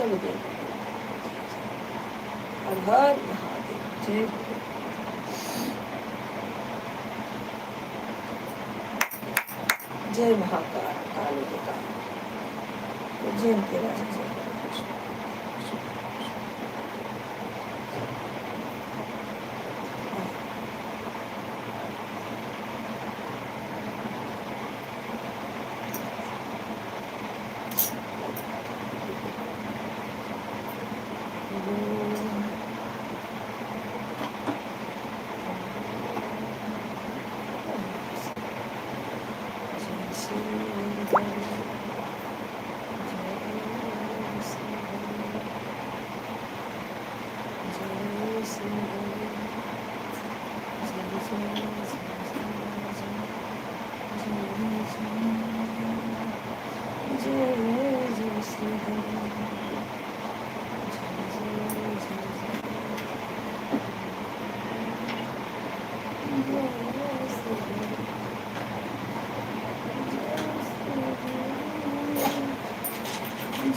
बलदेव। हर हर महादेव। जय जय महाकाल काली के काल उज्जैन के राजा जय कृष्ण।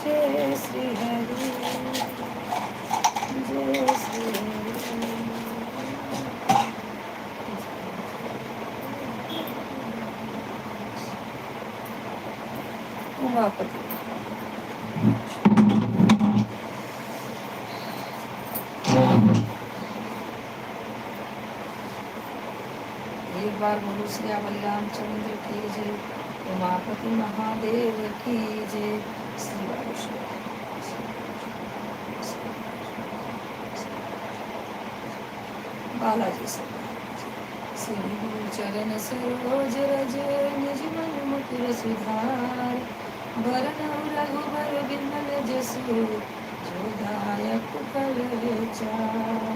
जय श्री हरि जय श्री हरि। उमापति एक बार बोलो श्री रामचंद्र की जय। उमापति महादेव की जय। श्री बालाजी से श्री चरण सरोज रज निज मन मुकुर सुधार वरन रघुबर बिमल जसु जो दायक फल चार।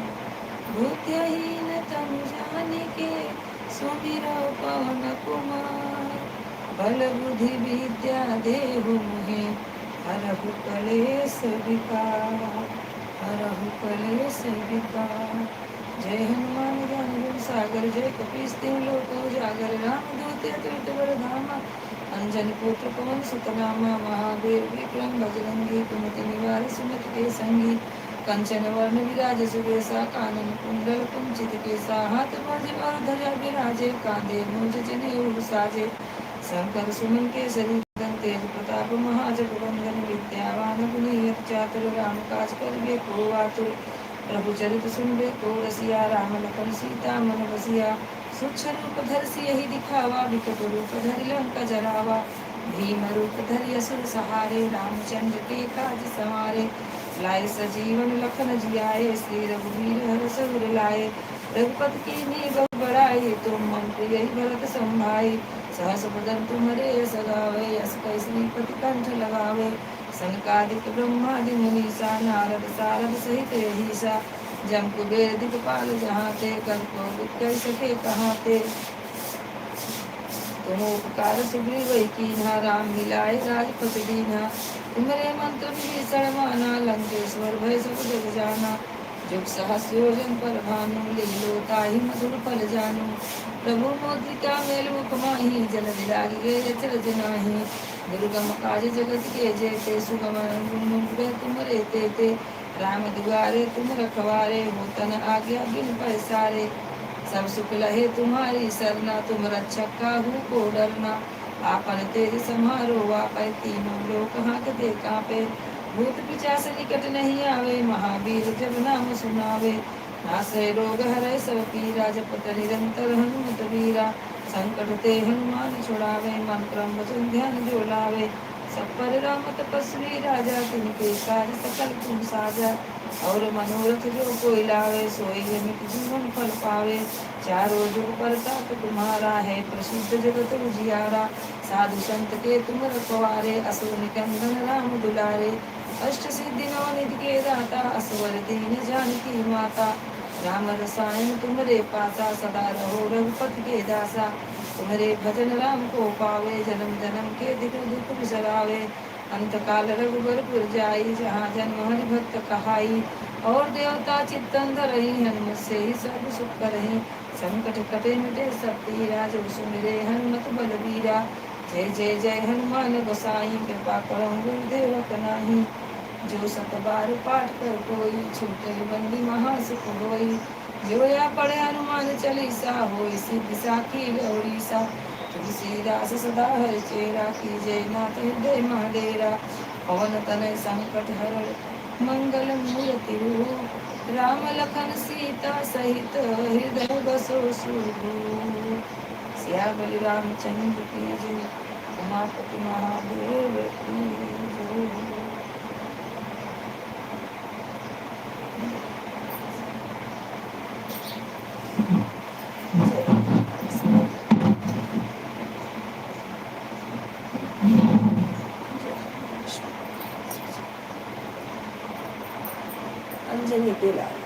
भूत्यहीन तनु जानिके सुमिरौ पवन कुमार बल बुद्धि विद्या देहु मुहे हरहु कलेश विकार हरहु कलेश विकार। जय हनुमान ज्ञान गुण सागर जय कपीस तिहुँ लोक उजागर रामदूत अतुलित बल धामा अंजनी पुत्र पवन सुत नामा। महावीर विक्रम बजरंगी कुमति निवार सुमति के संगी कंचन वर्ण विराज सुबेसा कानन कुंडल कुंचित केसा हाथ बाजे और ध्वजा विराजे कांधे मूंज जनेऊ साजे। शंकर सुमन केसरी तेज प्रताप महाजगवंदन विद्यावान गुणी चातुर राम काज करिबे को आतुर। प्रभु चरित सुनबे को रसिया राम लखन सीता मन बसिया। सूक्ष्म रूप धरि सियहि दिखावा विकट रूप धरि लंका जरावा। भीम रूप धरि असुर सहारे रामचंद्र के काज सवारे। लाए सजीवन लखन जियाए श्री रघुवीर हर्ष उर लाए। रघुपति कीन्ही बहु बड़ाई तुम मम प्रिय भरत संभाई। सहस बदन तुम्हारे यश गावे यश कहि श्रीपति कंठ लगावे। सनकादिक ब्रह्मादि मुनीसा नारद सारद सहित अहिसा। जम कुबेर दिखपाल जहाते कर कोविद कहि सके कहाते। तुम उपकार सुग्रीव कीन्हा राम मिलाए राजपति दीन्हा। तुम्हारे मंत्र विभीषण माना लंकेश्वर भय सब जग जाना। जुग सहस्र योजन पर भानु लीलो ताहि मधुर फल जानू। प्रभु मुद्रिका मेल मुख माहि जल दिलागी गए अचरज नाही। दुर्गम काज जगत के जेते सुगम अनुग्रह तुम्हारे तेते। राम दुआरे तुम रखवारे होतन आज्ञा बिन पैसारे। सब सुख लहे तुम्हारी सरना तुम रक्षक काहू को डरना। आपन तेज समारो वापै तीनों लोक हांकते कांपे। भूत पिशाच निकट नहीं आवे महावीर जब नाम सुनावे। नासै रोग हरै सब पीरा जपत निरंतर हनुमत वीरा। संकट ते हनुमान छुड़ावे मन क्रम वचन ध्यान जो लावे। सब पर राम तपस्वी राजा तिनके काज सकल तुम साजा। और मनोरथ जो कोई लावे सोई जमित जीवन फल पावे। चारों जुग परताप तुम्हारा है प्रसिद्ध जगत उजियारा। साधु संत के तुम रखवारे असुर निकंदन राम दुलारे। अष्ट सिद्धि नौ निधि के दाता असवर दीन जानकी माता। राम रसायन तुम्हारे पासा सदा रहो रघुपति के दासा। तुम्हारे भजन राम को पावे जन्म जन्म के दुख बिसरावे। अंत काल रघुबरपुर जाई जहाँ जन्म हरि भक्त कहाई। और देवता चित्तन धरहि हनुमत से ही सब सुख करहि। संकट कटे मिटे सब पीरा जो सुमिरे हनुमत बलबीरा। जय जय जय हनुमान गोसाई कृपा करहु गुरुदेव नाही। जो सत बार पाठ कर कोई, छूटे बंदी महासुख होई। जो या पढ़े हनुमान चालीसा, होई सिद्धि साखी गौरी सा। तुलसीदास सदा हर चेरा, की जय नाथ हृदय महाडेरा। पवन तनय संकट हरण, मंगल मूर्ति रूप। राम लखन सीता सहित, हृदय बसो सुरभूप। सियावर रामचंद्र की जय, उमापति महादेव की जय। अंजनी के लाल।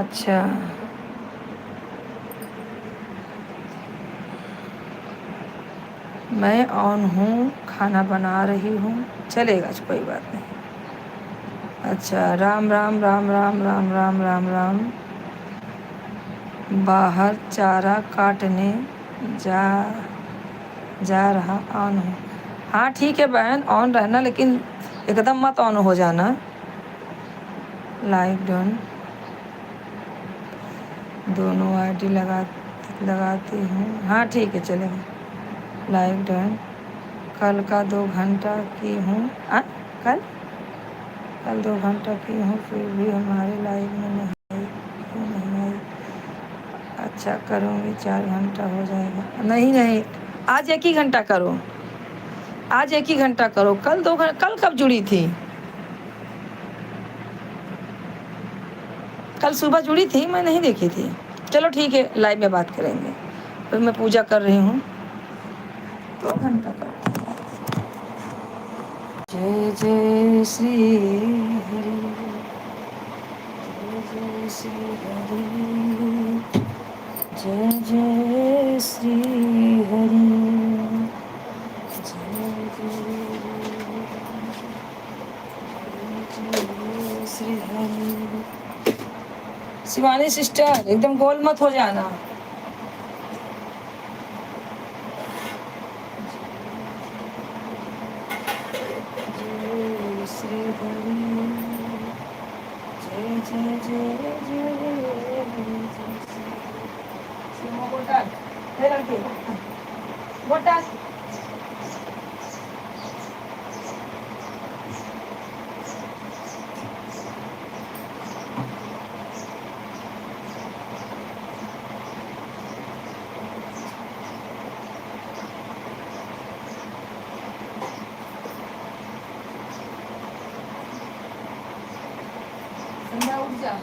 अच्छा, मैं ऑन हूँ, खाना बना रही हूँ। चलेगा, कोई बात नहीं। अच्छा, राम राम राम राम राम राम राम राम। बाहर चारा काटने जा जा रहा, ऑन हूँ। हाँ ठीक है बहन, ऑन रहना, लेकिन एकदम मत ऑन हो जाना। लाइक डन, दोनों आईडी लगाती हूँ। हाँ ठीक है, चलेगा। Like done. कल का 2 घंटा की हूँ। कल कल 2 घंटा की हूँ, फिर भी हमारे लाइव में नहीं आई, क्यों नहीं आई? अच्छा करूँगी, 4 घंटा हो जाएगा। नहीं नहीं, आज 1 ही घंटा करो, आज 1 ही घंटा करो। कल 2 घंटा, कल कब जुड़ी थी? कल सुबह जुड़ी थी, मैं नहीं देखी थी। चलो ठीक है, लाइव में बात करेंगे। फिर मैं पूजा कर रही हूँ, 2 घंटा करो। जय जय श्री हरि, जय जय श्री हरि, जय जय श्री हरि, जय जय श्री हरि। शिवानी सिस्टर, एकदम गोल मत हो जाना। जय श्री हरि, जय जय जय जय बोटाल, हे लड़के बोटाल। संध्या उठ जा।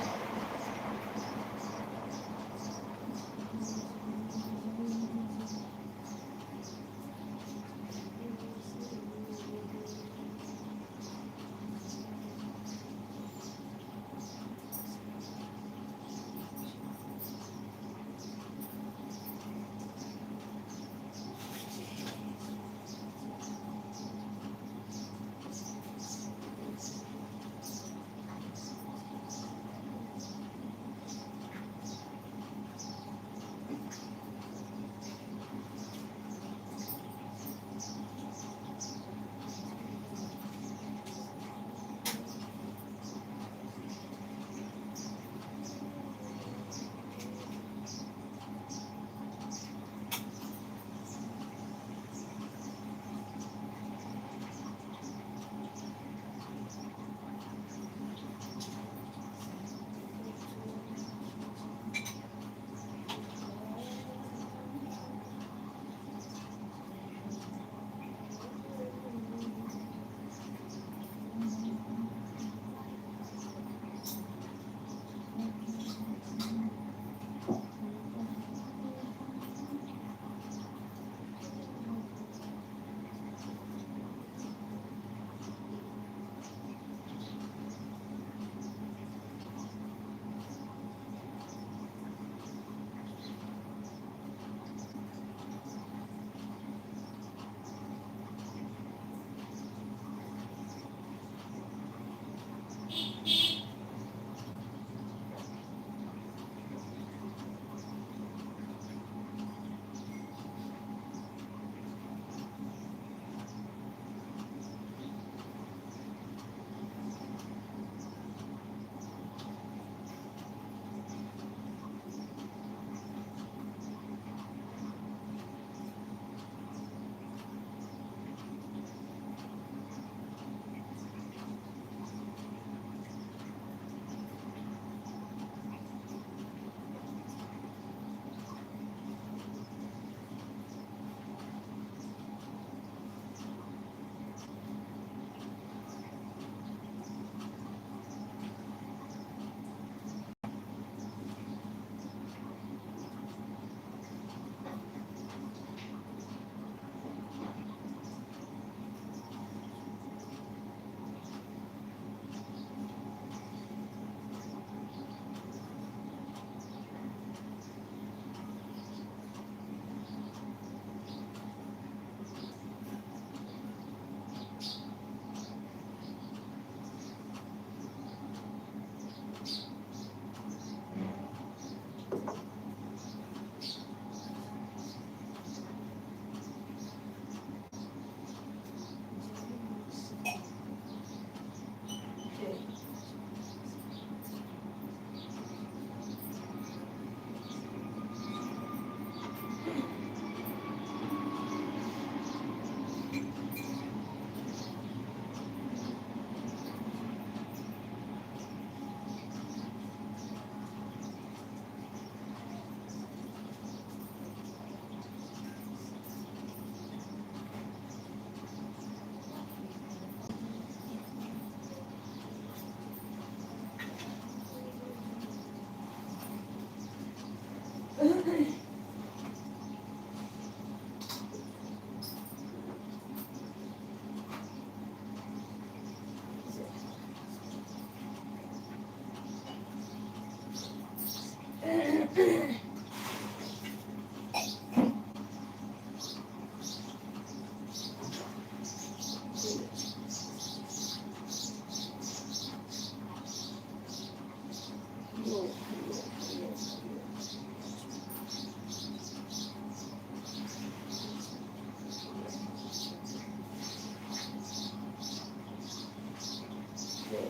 जय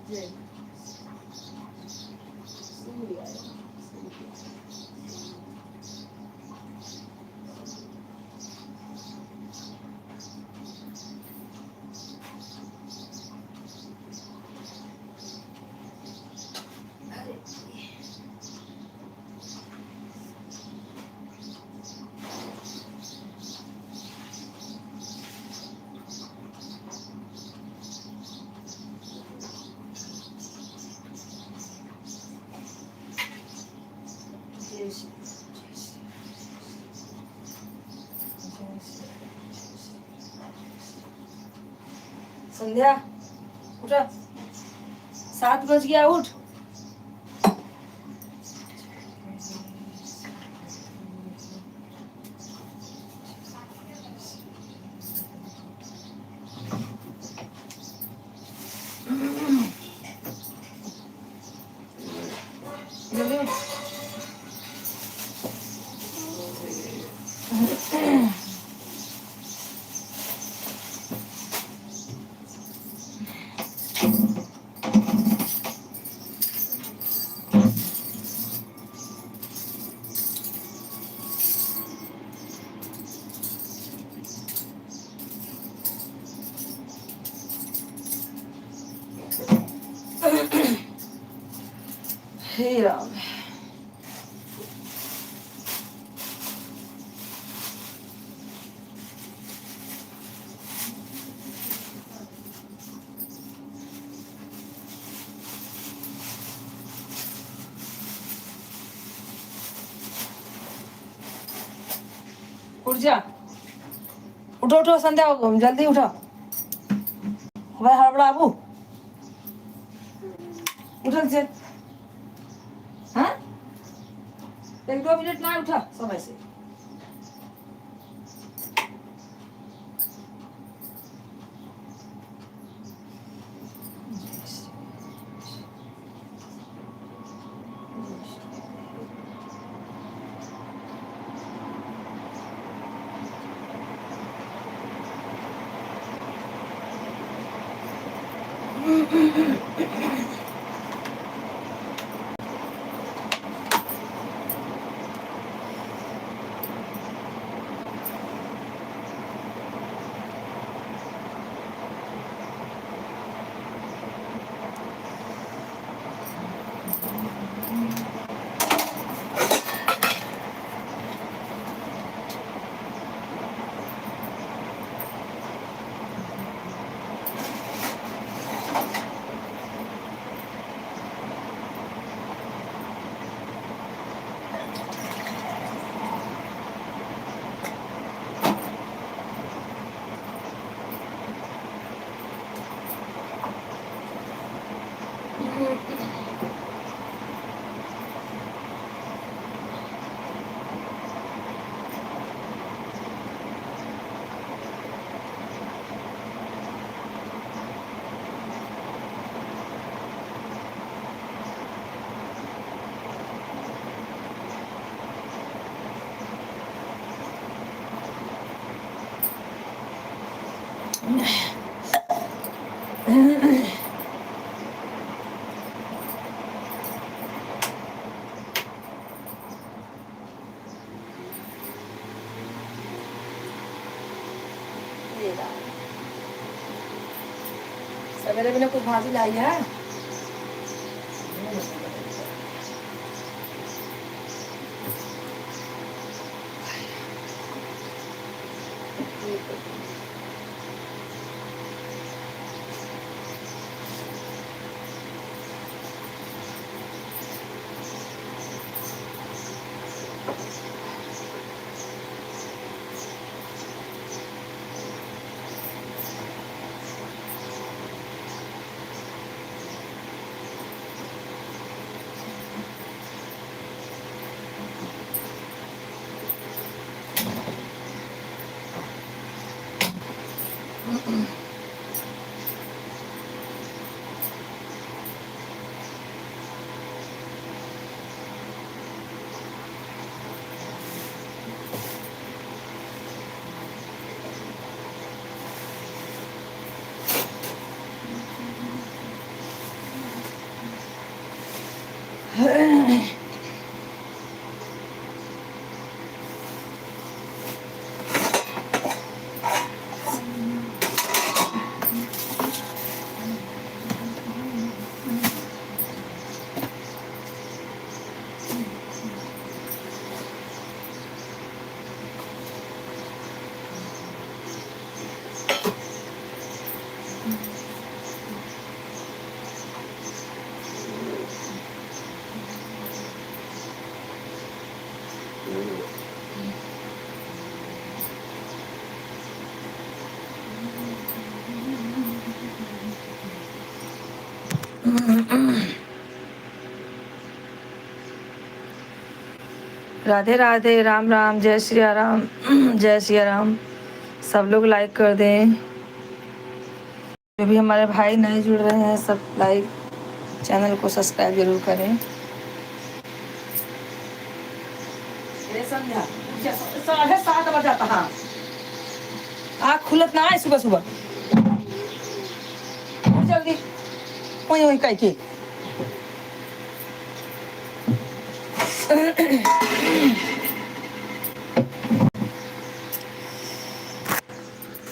सूर्याय जय श्री संध्या उठा 7 बज गया उठ जल्दी उठ हे राम उठ जा उठो उठो संध्या जल्दी उठो भाई हड़बड़ा अबू उठल से हाँ 1-2 मिनट ना उठा समय से सवेरे मैंने कुछ भाजी लाई है राधे राधे, राम राम, जय श्री राम। जय श्री राम। सब लोग लाइक कर दें। जो भी हमारे भाई नए जुड़ रहे हैं सब लाइक, चैनल को सब्सक्राइब जरूर करें। संध्या 7:30 बजे आता। हाँ, आँख खुलत ना है सुबह सुबह। जल्दी वही वही कह के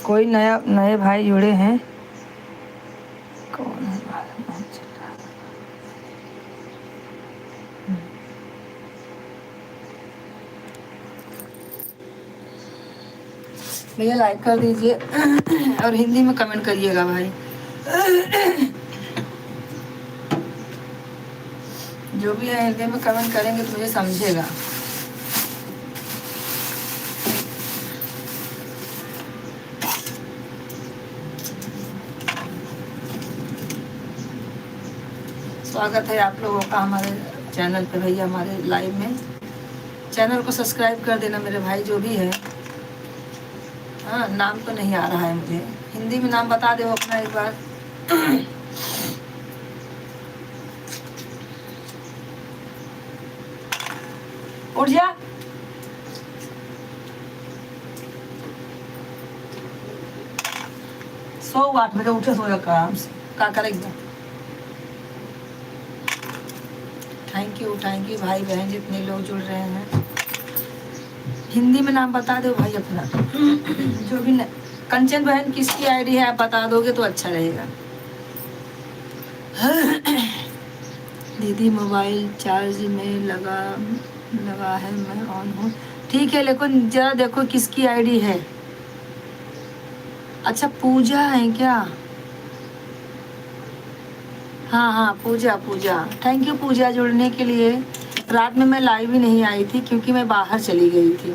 कोई नए भाई जुड़े हैं। कौन है? भैया लाइक कर दीजिए और हिंदी में कमेंट करिएगा भाई। जो भी है हिंदी में कमेंट करेंगे तो मुझे समझेगा। स्वागत है आप लोगों का हमारे चैनल पे भैया, हमारे लाइव में। चैनल को सब्सक्राइब कर देना मेरे भाई जो भी है। हाँ, नाम तो नहीं आ रहा है मुझे, हिंदी में नाम बता दो अपना एक बार। उठ जा। सो 8 बजे उठे, सो आराम से क्या करेगा। थैंक यू भाई बहन जितने लोग जुड़ रहे हैं। हिंदी में नाम बता दो भाई अपना। जो भी कंचन बहन किसकी आईडी है आप बता दोगे तो अच्छा रहेगा। दीदी मोबाइल चार्ज में लगा है, मैं ऑन हूँ। ठीक है, लेकिन जरा देखो किसकी आईडी है। अच्छा पूजा है क्या? हाँ, पूजा। थैंक यू पूजा जुड़ने के लिए। रात में मैं लाइव ही नहीं आई थी क्योंकि मैं बाहर चली गई थी।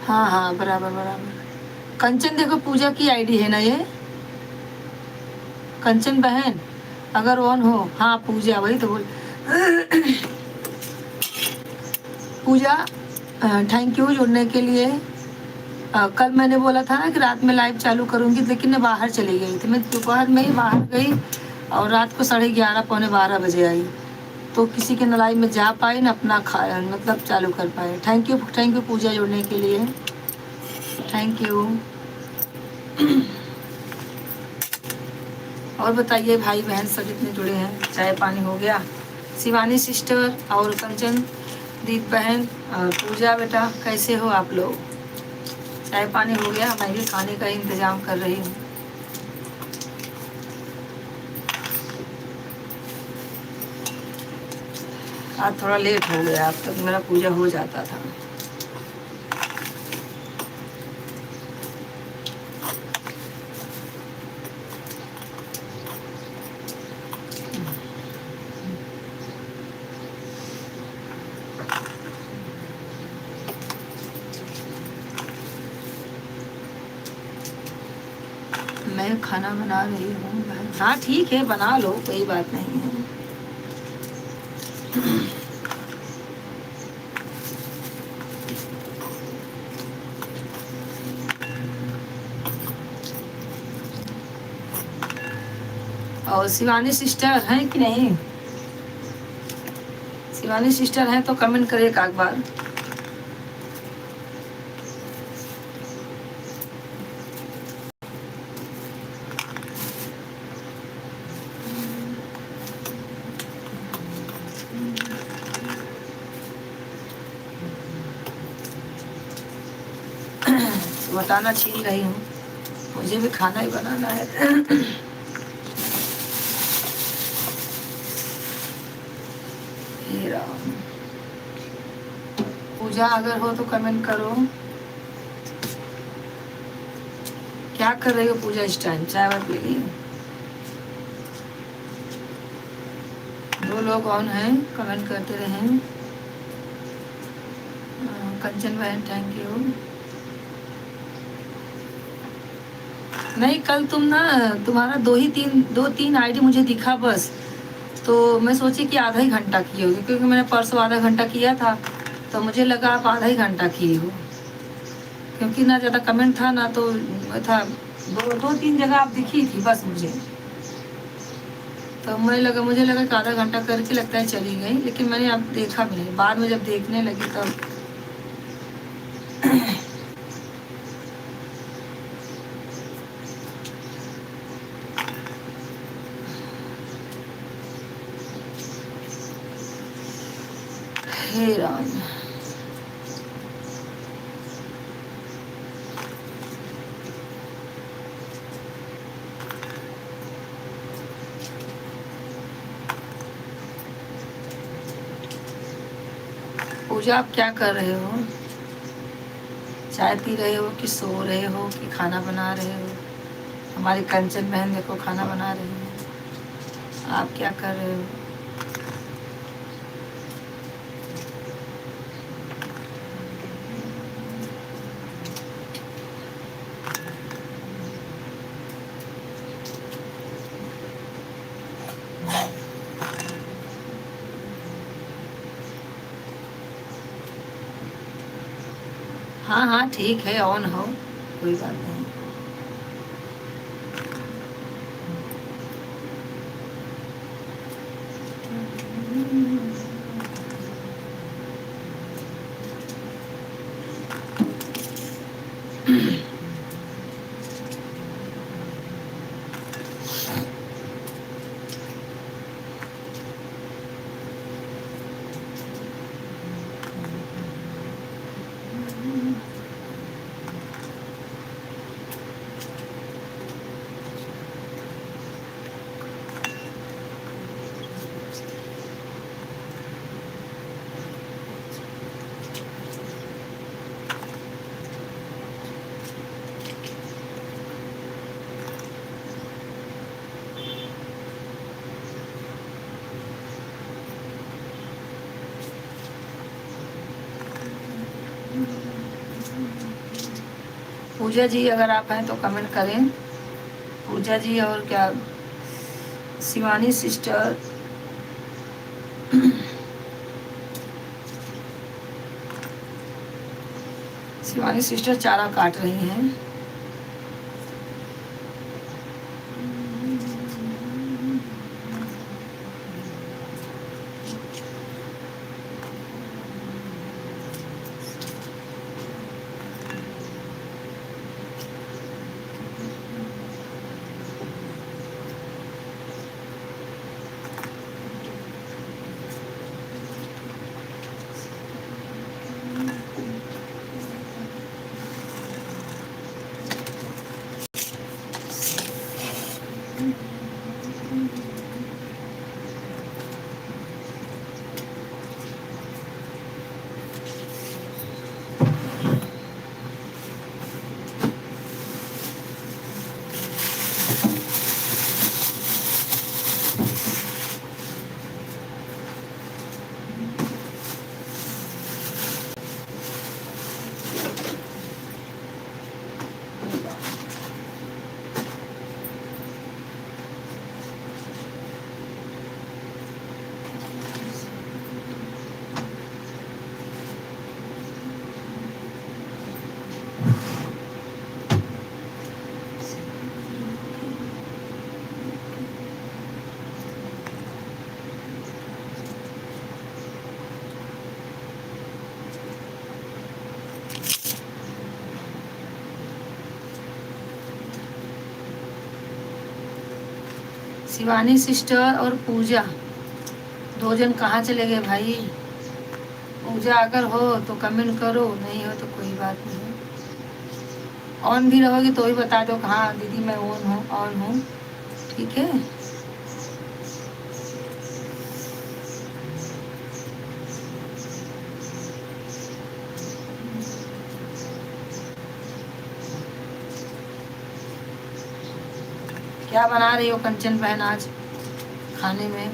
हाँ, बराबर। कंचन देखो पूजा की आईडी है ना ये, कंचन बहन अगर ऑन हो। हाँ पूजा, वही तो बोल। पूजा थैंक यू जुड़ने के लिए। कल मैंने बोला था ना कि रात में लाइव चालू करूँगी, लेकिन मैं बाहर चली गई थी। मैं दोपहर में ही बाहर गई और रात को 11:30 पौने 12 बजे आई, तो किसी के न लाइव में जा पाई न अपना मतलब चालू कर पाए। थैंक यू पूजा जुड़ने के लिए, थैंक यू। और बताइए भाई बहन सब जितने जुड़े हैं, चाय पानी हो गया? शिवानी सिस्टर और कंचन दीप बहन और पूजा बेटा कैसे हो आप लोग? चाय पानी हो गया? मैं भी खाने का इंतजाम कर रही हूँ। आज थोड़ा लेट हो गया, अब तक मेरा पूजा हो जाता था। मैं खाना बना रही हूँ। हाँ ठीक है, बना लो, कोई बात नहीं है। और शिवानी सिस्टर हैं कि नहीं? शिवानी सिस्टर हैं तो कमेंट करिए एक बार। बताना छीन रही हूँ, मुझे भी खाना ही बनाना है। पूजा अगर हो तो कमेंट करो। क्या कर रही हो पूजा इस टाइम? चाय वाय पी ली? 2 लोग ऑन हैं, कमेंट करते रहें। कंचन बहन थैंक यू। नहीं कल तुम ना, तुम्हारा दो तीन आईडी मुझे दिखा बस, तो मैं सोची कि आधा ही घंटा की होगी, क्योंकि मैंने परसों आधा घंटा किया था, तो मुझे लगा आप आधा ही घंटा किए हो, क्योंकि ना ज़्यादा कमेंट था ना तो था, दो तीन जगह आप दिखी थी बस मुझे, तो मुझे लगा कि आधा घंटा करके लगता है चली गई, लेकिन मैंने अब देखा भी नहीं, बाद में जब देखने लगी तब। हे राम। पूजा आप क्या कर रहे हो? चाय पी रहे हो कि सो रहे हो कि खाना बना रहे हो? हमारी कंचन बहन देखो खाना बना रही है, आप क्या कर रहे हो? हाँ हाँ ठीक है, ऑन हो, कोई बात नहीं। पूजा जी अगर आप हैं तो कमेंट करें, पूजा जी, और क्या शिवानी सिस्टर। शिवानी सिस्टर चारा काट रही हैं। शिवानी सिस्टर और पूजा दो जन कहाँ चले गए भाई? पूजा अगर हो तो कमेंट करो, नहीं हो तो कोई बात नहीं। ऑन भी रहोगी तो ही बता दो, हाँ दीदी मैं ऑन हूँ, ठीक है। क्या बना रही हो कंचन बहन आज खाने में?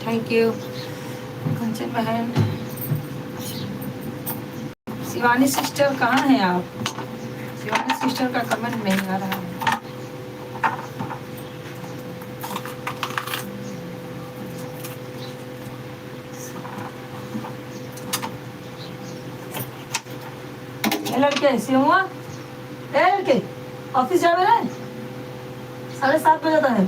थैंक यू कंचन बहन। शिवानी सिस्टर कहाँ हैं आप? शिवानी सिस्टर का कमेंट नहीं आ रहा है। ए लड़के सिमुआ, ए लड़के ऑफिस जावे रे, 7:30 बजे है।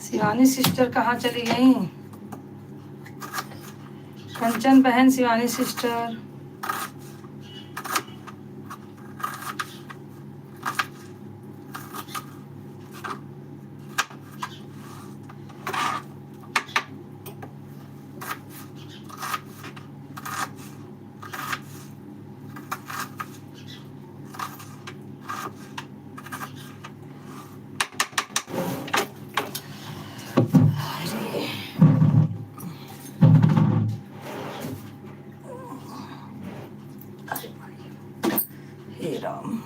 शिवानी सिस्टर कहाँ चली गई? कंचन बहन, शिवानी सिस्टर। हे राम।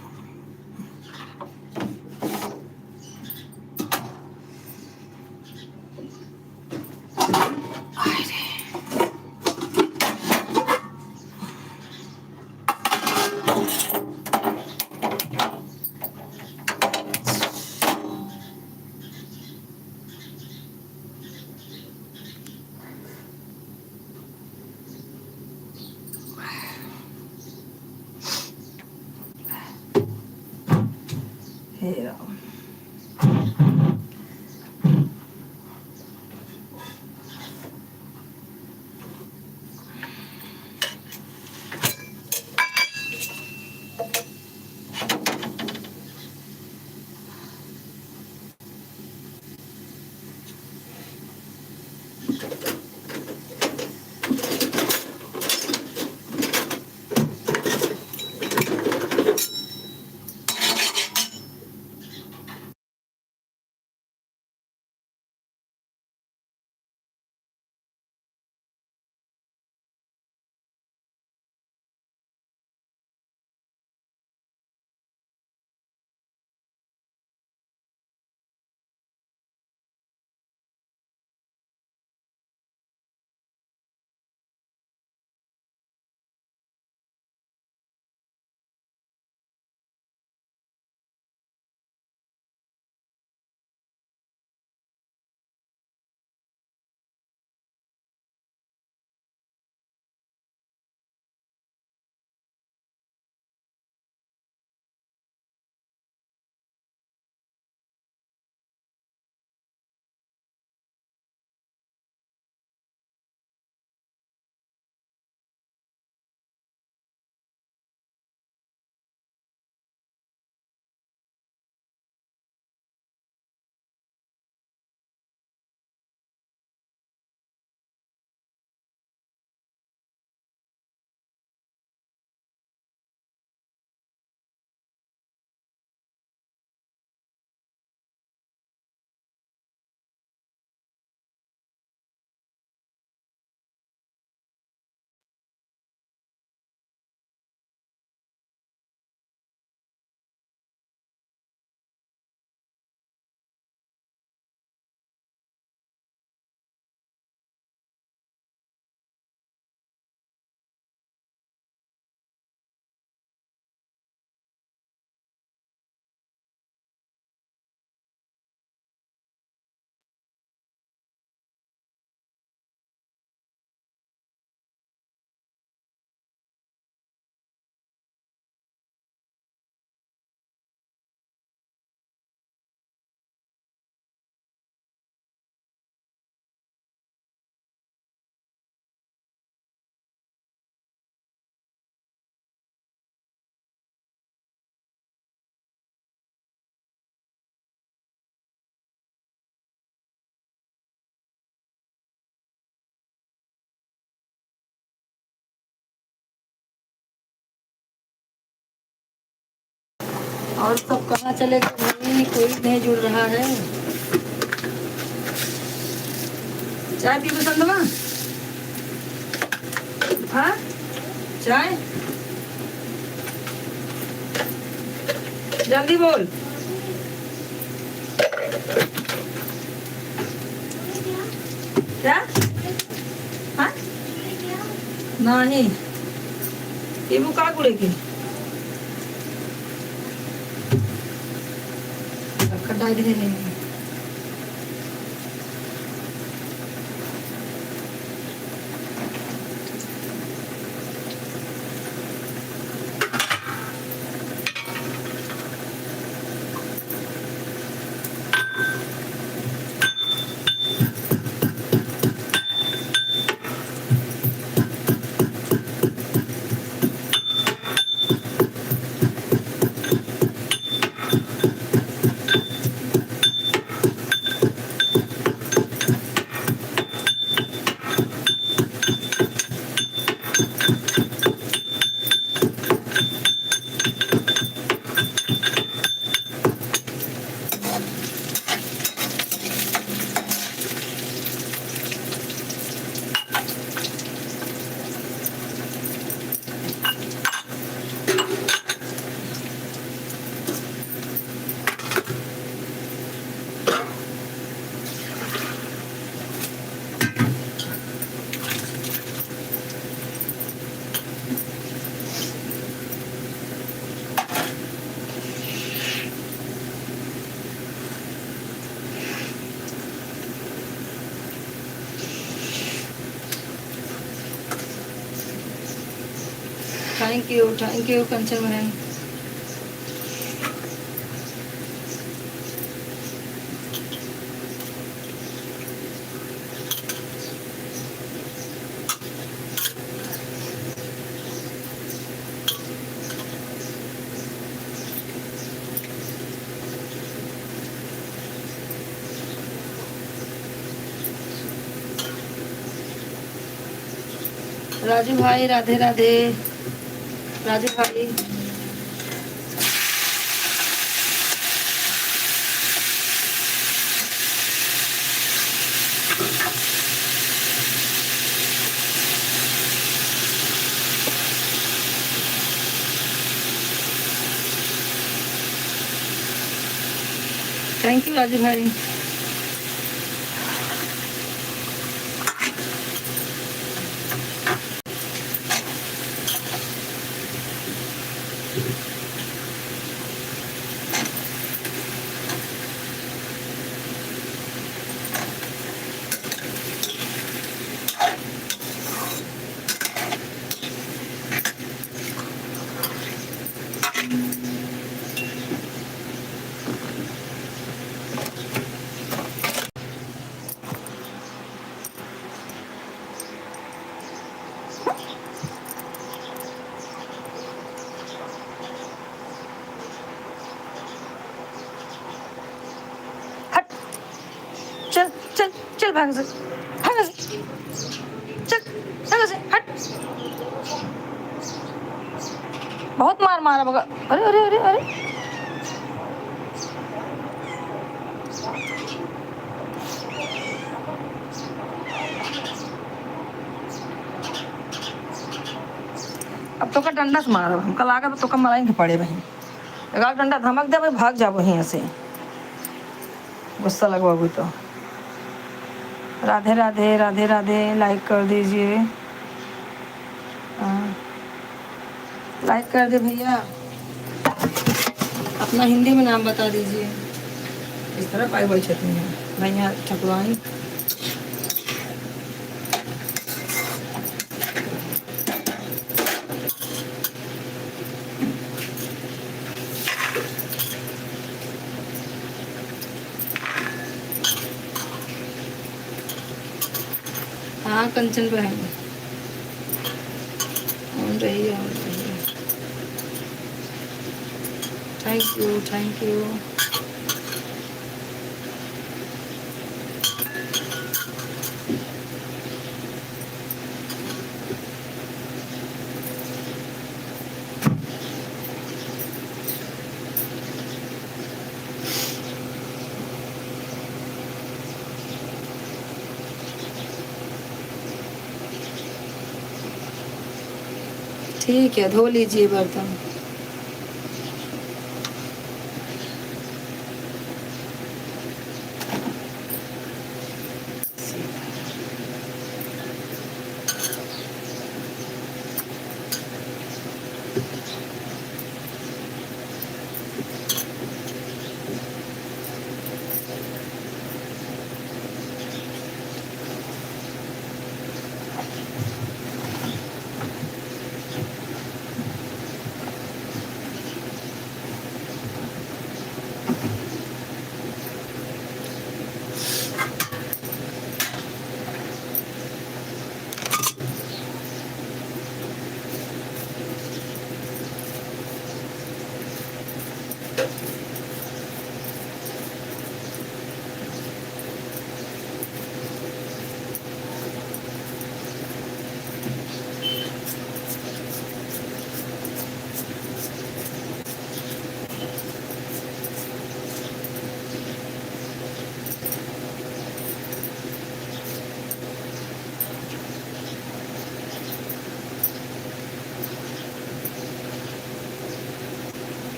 हे राम। और सब कहाँ चले गए भाई? कोई नहीं जुड़ रहा है। चाय पी संदमा? हाँ, चाय जल्दी बोल। क्या? हाँ नहीं, ये वो का गुड़े की खटाई दे नहीं। थैंक यू कंचन बहन। राजू भाई राधे राधे। राजू भाई थैंक यू राजू भाई। हट, चल चल चल भाग से, भाग से, चल भाग से, हट। बहुत मार मारा बगा। अरे अरे अरे अरे अब तो का डंडा से मारा हमका लागा तो का मारेंगे पड़े भाई। लगा डंडा धमक दे भाई, भाग जा वहीं से, गुस्सा लगवा तो। राधे राधे राधे राधे। लाइक कर दीजिए, लाइक कर दे भैया। अपना हिंदी में नाम बता दीजिए। इस तरह पाई बोल छत में भैया ठकुराई। हाँ कंचन बहन ऑन रही है, ऑन रही है। Thank you thank you. ठीक है, धो लीजिए बर्तन।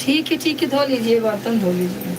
ठीक है, धो लीजिए बर्तन, धो लीजिए।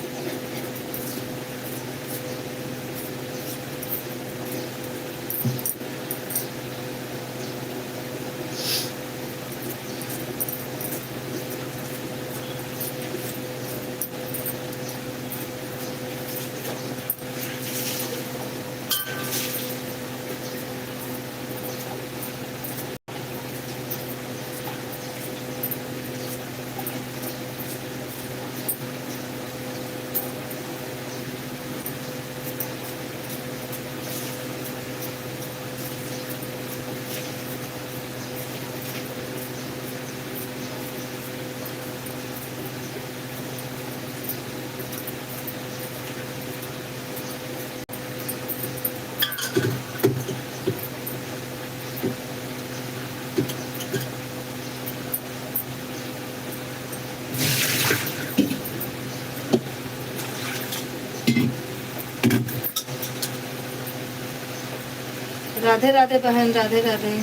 राधे राधे बहन, राधे राधे।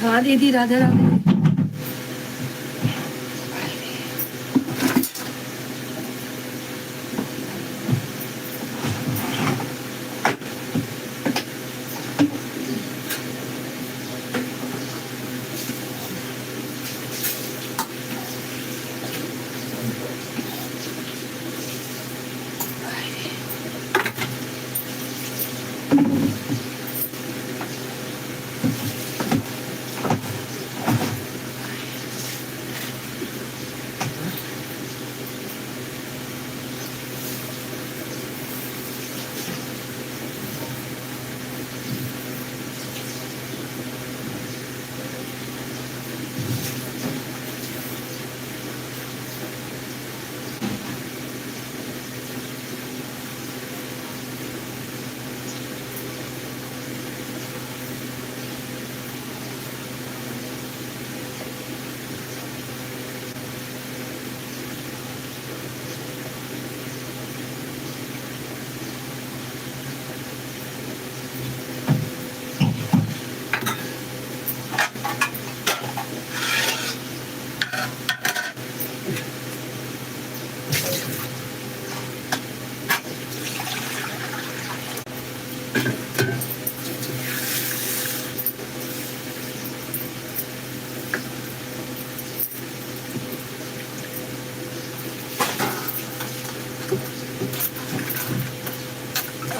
हाँ दीदी, राधे राधे।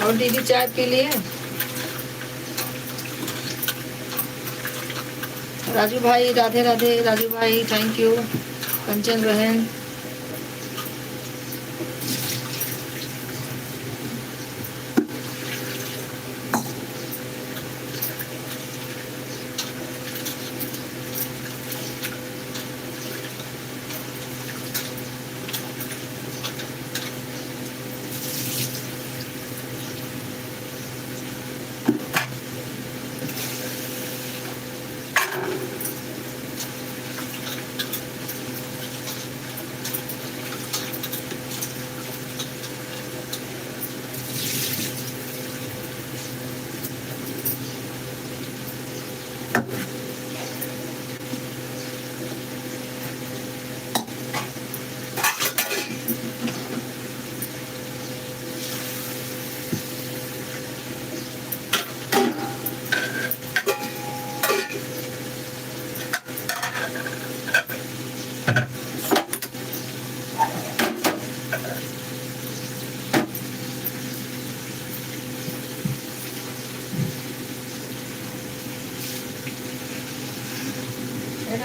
और दीदी चाय पी लिए? राजू भाई राधे राधे। राजू भाई थैंक यू। कंचन बहन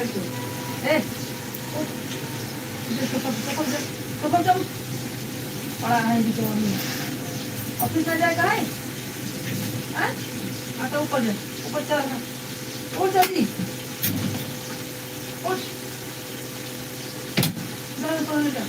একটু এই সকল যাও पड़ा है भी तो ऑफिस में जाएगा है आता ऊपर जा ऊपर चला उठ जल्दी उठ जा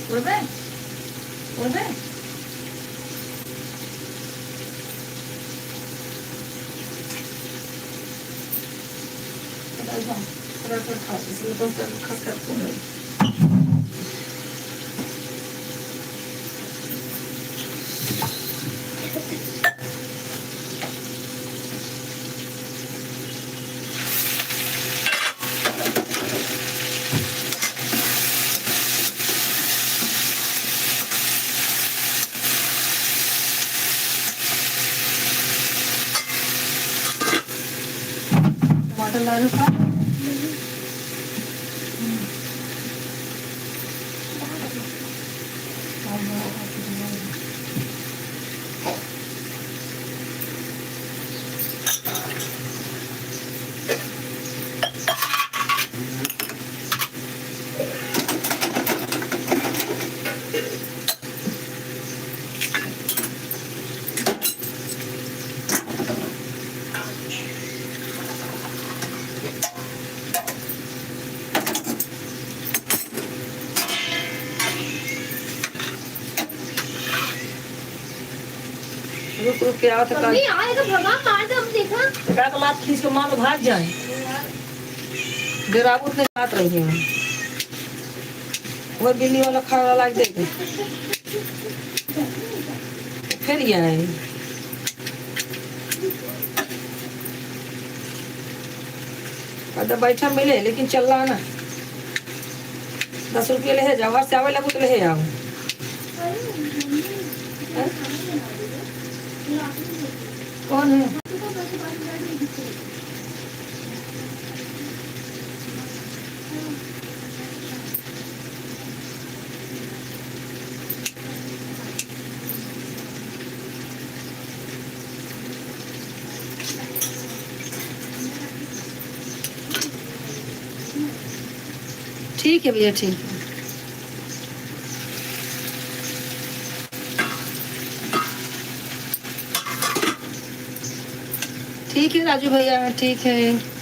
¿Vuelve? टमाटर ला रहा था रुक रुक के आओ तो मम्मी आएगा भगवान मार दे हम देखा बेटा का लात खींच के मार भाग जाए डेराबू ने बात रही है वो बिल्ली वाला खाना लाग दे फिर ये आए बैठा मिले लेकिन चल रहा ना 10 रुपये ले जाओ से आवे लगू तो ले आओ कौन है ठीक है भैया ठीक है ठीक है राजू भैया ठीक है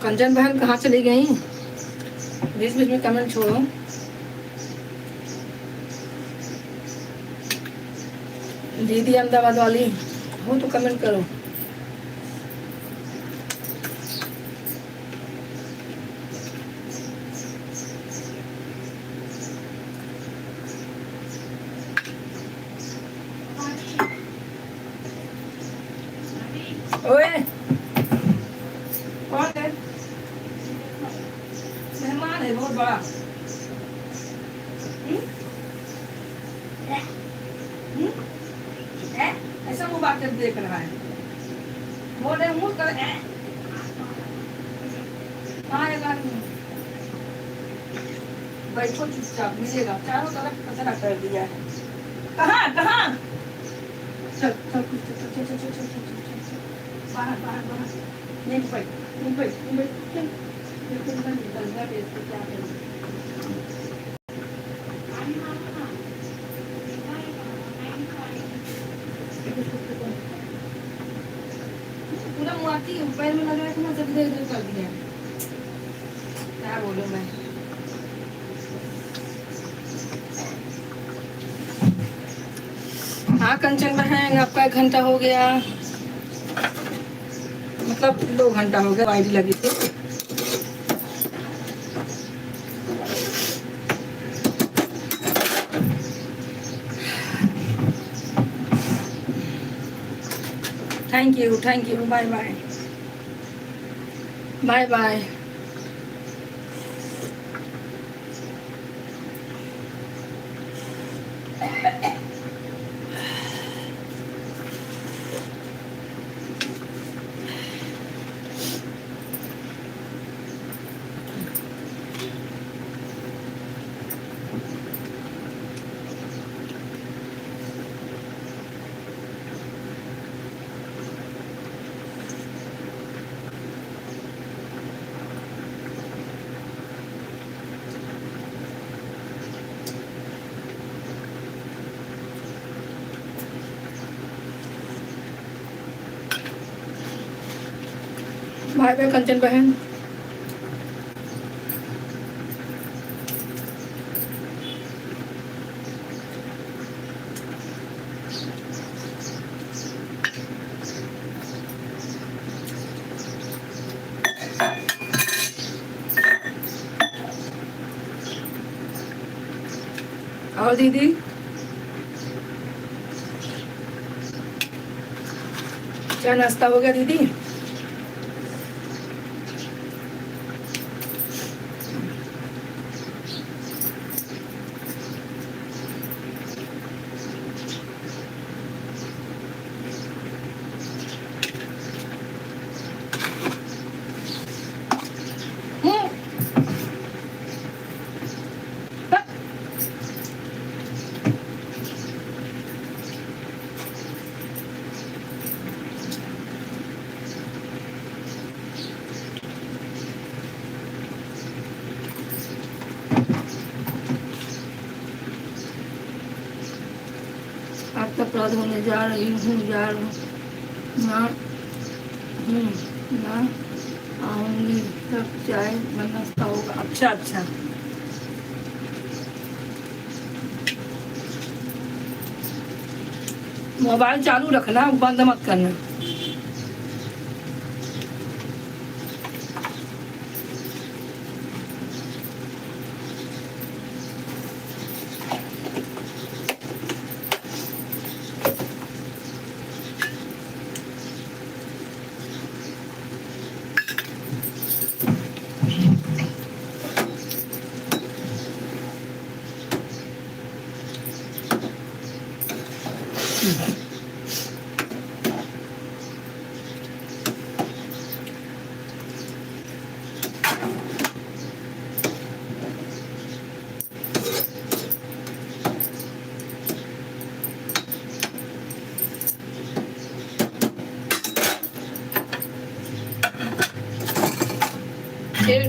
कंचन बहन कहाँ चली गई? बीच बीच में कमेंट छोड़ो। दीदी अहमदाबाद वाली हो तो कमेंट करो। ओए कौन है? मेहमान है बहुत बड़ा। ऐसा मुंह बात कर देख रहा है। बोल रहे मुंह कर बैठो चुपचाप, मिलेगा। चारों तरफ कचरा कर दिया है। कहाँ कहाँ? चल चल चल चल चल चल चल चल बाहर बाहर बाहर। नहीं भाई नहीं भाई नहीं भाई चल बिल्कुल मैं निकलना बेच के क्या करूँ? पूरा मुआती पैर में लगा के मैं सब इधर उधर कर दिया। क्या बोलूं मैं? हाँ कंचन बहन, आपका 1 घंटा हो गया, मतलब 2 घंटा हो गया। आईडी लगी थी। Thank you bye bye bye bye. Bye bye Kanchan बहन। और दीदी क्या नाश्ता हो गया दीदी? धोने जा रही हूँ, ना हूँ, ना आऊँगी तब चाय नाश्ता होगा। अच्छा अच्छा, मोबाइल चालू रखना, बंद मत करना।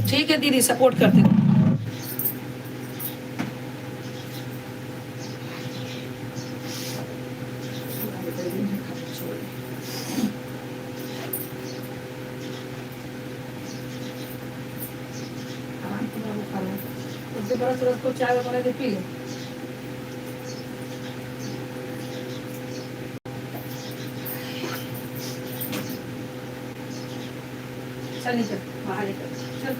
ठीक है दीदी, सपोर्ट करती हूँ। उससे बड़ा सूरज को चाय बना के पी ले। चल नीचे बाहर निकल चल।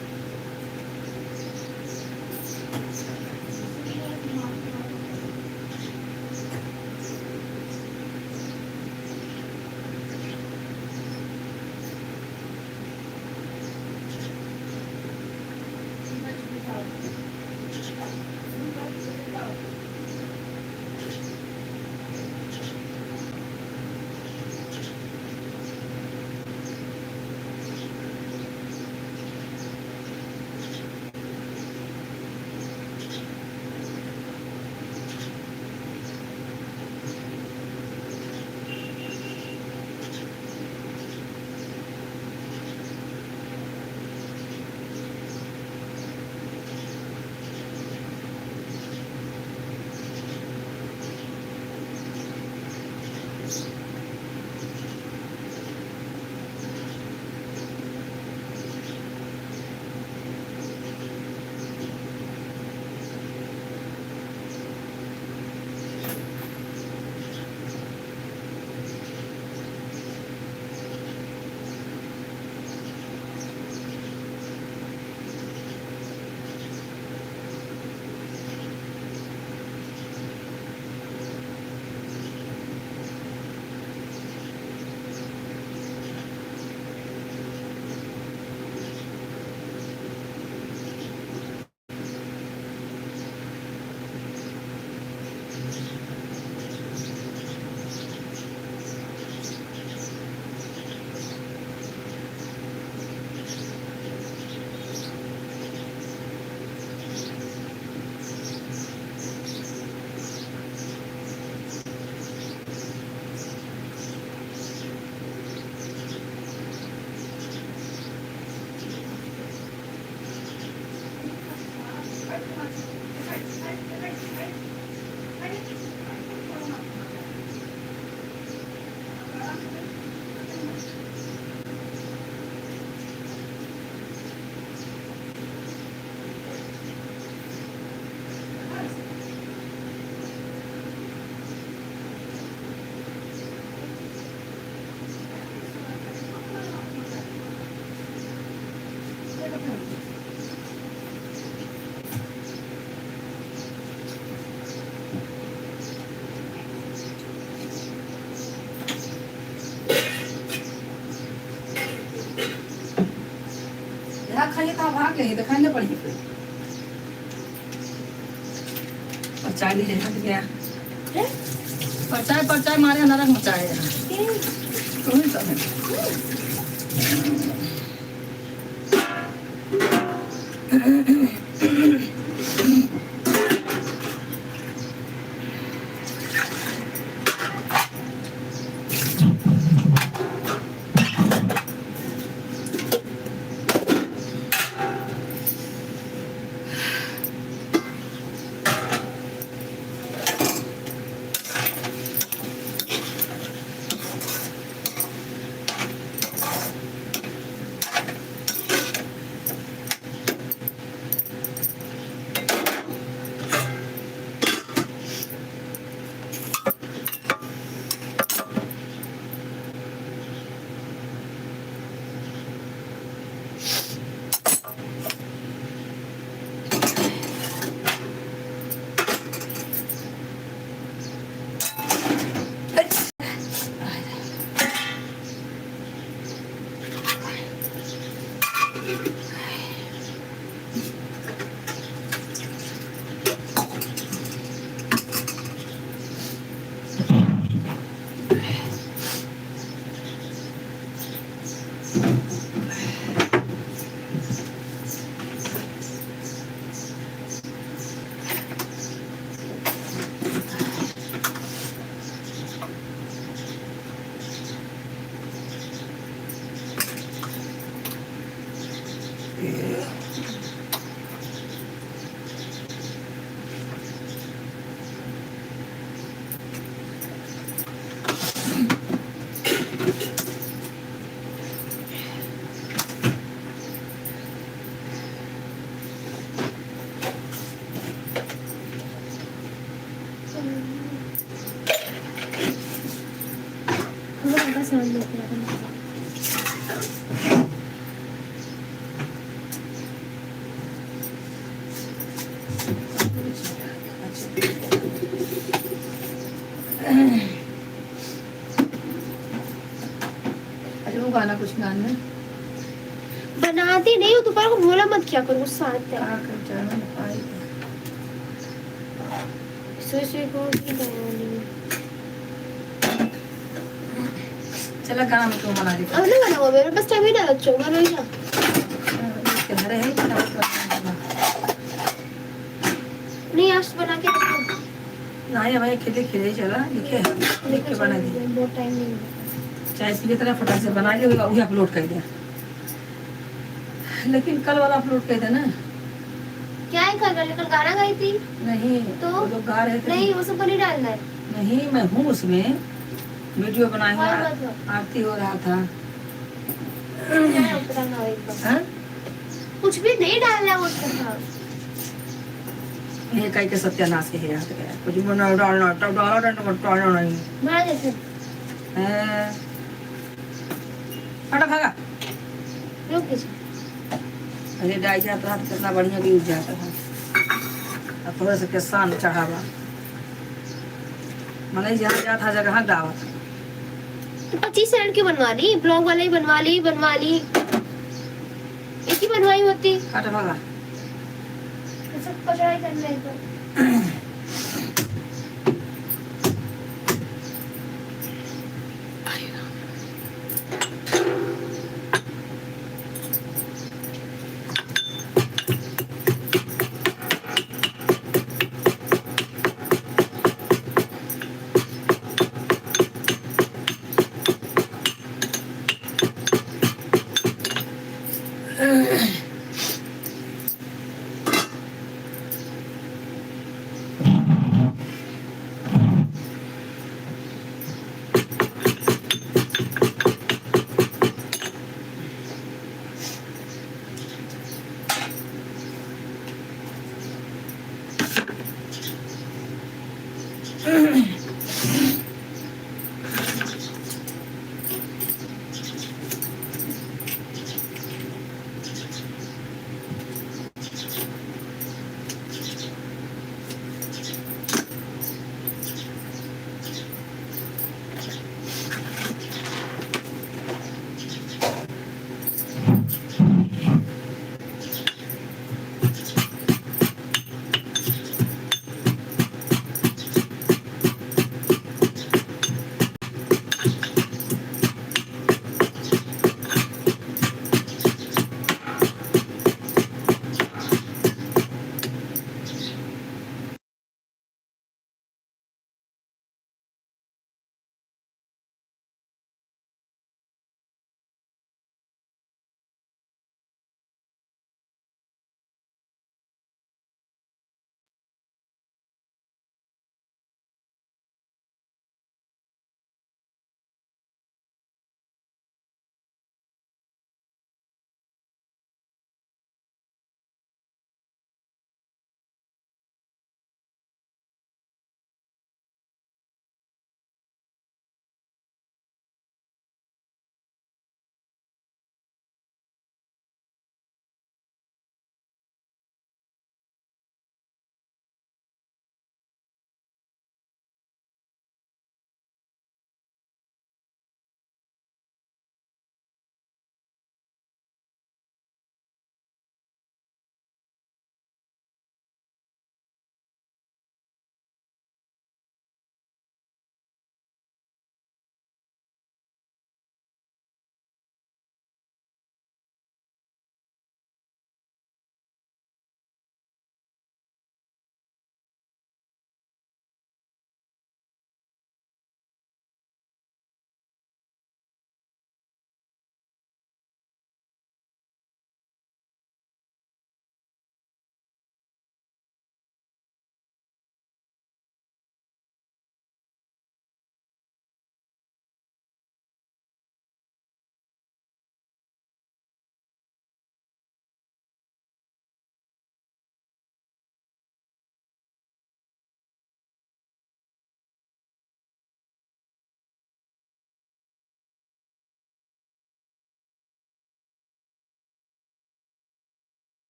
खाइए तो भाग लेंगे तो खाने पड़ेगी फिर। और चाय लीजिए हट गया। परचाई मारे नरक मचाए तुम ही सब चांद देख रहा था। अरे वो गाना कुछ गाना बनाती नहीं हूँ, दोपहर को बोला मत क्या करूँ, गुस्सा आता है। का कर जाना पाई सोचे को ही बनानी है। चला गाना में तुम बना दे अब नहीं बनाऊंगा, मेरे पास टाइम ही ना बच्चों का रोई ना। इसके घर है क्या नहीं आज बना के रखो। ना ये भाई खेले खेले चला लिखे लिख के बना दी बहुत टाइम नहीं है। चाहे इसकी तरह फटाक से बना लिया वही अपलोड कर दिया लेकिन कल वाला अपलोड कर देना क्या है कल गाना गाई थी नहीं तो वो लोग गा रहे थे नहीं, वो सब नहीं डालना है। नहीं मैं हूँ उसमें वीडियो बनाया और हुआ मतलब? आरती हो रहा था क्या है उतना ना एक बार। हाँ? कुछ भी नहीं डालना है उसका। ये कहीं के सत्यानाश के हाथ गया कुछ बना डालना तब डालना नहीं बना जैसे हैं? हटा भागा रुक कीजिए। अरे डाई जाता था तो कितना बढ़िया व्यूज जाता था अब थोड़ा सा किसान चढ़ावा मतलब जहाँ जाता जगह गावा तो 25 मिनट की बनवा ली, ब्लॉग वाला ही बनवा ली एक ही बनवाई होती। हटा भागा सब पढ़ाई करना है तो